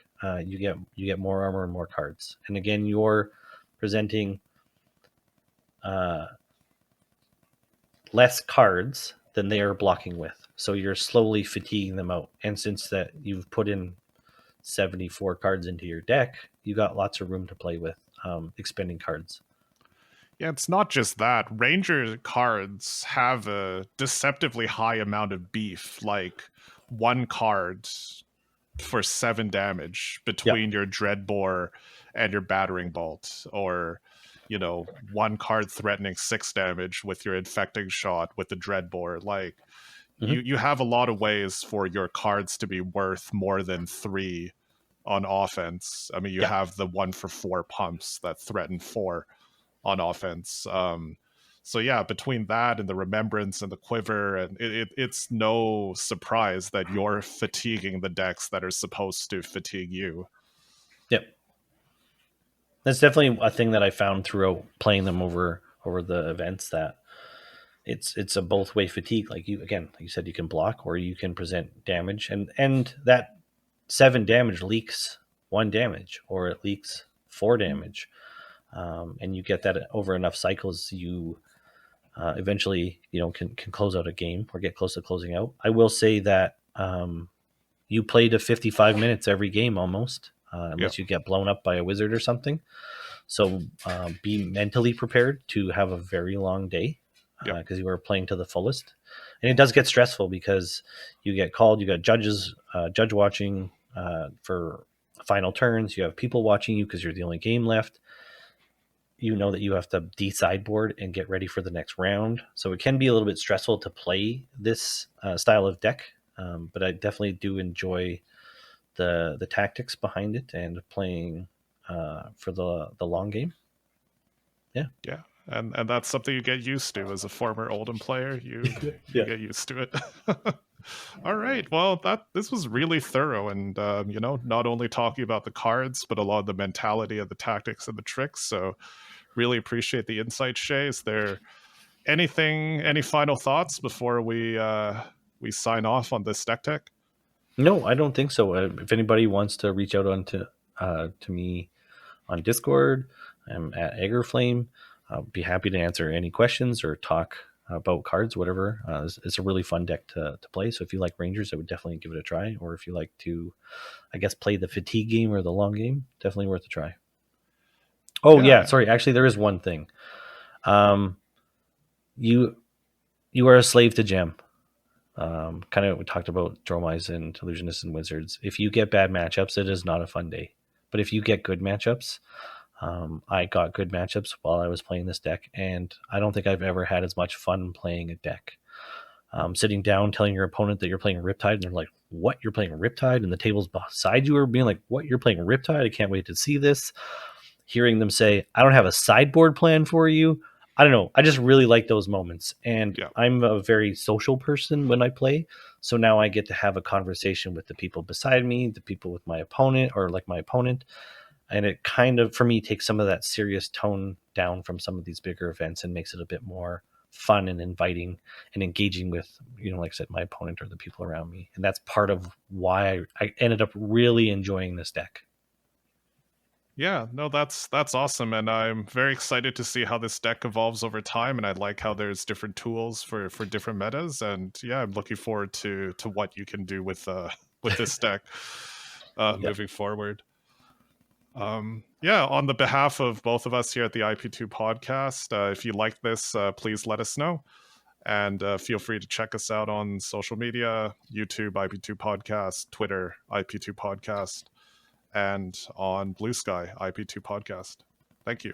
you get more armor and more cards. And again, you're presenting less cards than they are blocking with, so you're slowly fatiguing them out. And since that you've put in 74 cards into your deck, you got lots of room to play with, expending cards. Yeah, it's not just that. Ranger cards have a deceptively high amount of beef, like one card for 7 damage between your Dreadbore and your Battering Bolt, or one card threatening 6 damage with your Infecting Shot with the Dreadbore. Like, you have a lot of ways for your cards to be worth more than 3 on offense. I mean, you have the 1 for 4 pumps that threaten 4 on offense. So yeah, between that and the Remembrance and the Quiver, and it's no surprise that you're fatiguing the decks that are supposed to fatigue you. Yep. That's definitely a thing that I found throughout playing them over the events, that it's a both way fatigue. Like you said, you can block or you can present damage, and that 7 damage leaks 1 damage, or it leaks 4 damage. And you get that over enough cycles, you eventually can close out a game or get close to closing out. I will say that you play to 55 minutes every game almost, unless you get blown up by a wizard or something. So be mentally prepared to have a very long day, because you are playing to the fullest. And it does get stressful because you get called, you got judge watching for final turns, you have people watching you because you're the only game left. You know that you have to de-sideboard and get ready for the next round. So it can be a little bit stressful to play this style of deck, but I definitely do enjoy the tactics behind it and playing for the long game. Yeah, and that's something you get used to as a former Oldham player. You get used to it. All right. Well, this was really thorough, and not only talking about the cards, but a lot of the mentality of the tactics and the tricks. So, really appreciate the insight, Shea. Is there any final thoughts before we sign off on this deck tech? No, I don't think so. If anybody wants to reach out to me on Discord, I'm at Eggerflame. I'll be happy to answer any questions or talk about cards, whatever. It's a really fun deck to play. So if you like Rangers, I would definitely give it a try. Or if you like to, I guess, play the fatigue game or the long game, definitely worth a try. Oh yeah, sorry. Actually, there is one thing. You are a slave to gem. Kind of, we talked about Dromize and Illusionists and Wizards. If you get bad matchups, it is not a fun day. But if you get good matchups, I got good matchups while I was playing this deck, and I don't think I've ever had as much fun playing a deck. sitting down, telling your opponent that you're playing Riptide, and they're like, "What? You're playing Riptide?" And the tables beside you are being like, "What? You're playing Riptide? I can't wait to see this." Hearing them say, "I don't have a sideboard plan for you." I don't know. I just really like those moments. And Yeah. I'm a very social person when I play. So now I get to have a conversation with the people beside me, the people with my opponent, or like my opponent. And it kind of, for me, takes some of that serious tone down from some of these bigger events and makes it a bit more fun and inviting and engaging with, like I said, my opponent or the people around me. And that's part of why I ended up really enjoying this deck. Yeah, no, that's awesome, and I'm very excited to see how this deck evolves over time. And I like how there's different tools for different metas, and yeah, I'm looking forward to what you can do with this deck Yep. moving forward. Yeah, on the behalf of both of us here at the IP2 podcast, if you like this, please let us know. And feel free to check us out on social media: YouTube, IP2 Podcast; Twitter, IP2 Podcast; and on Blue Sky, IP2 Podcast. Thank you.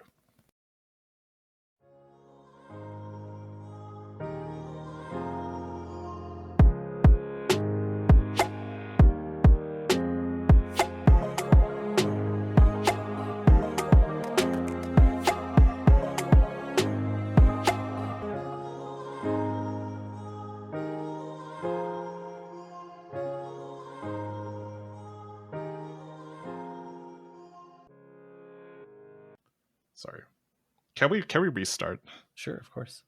Sorry. Can we restart? Sure, of course.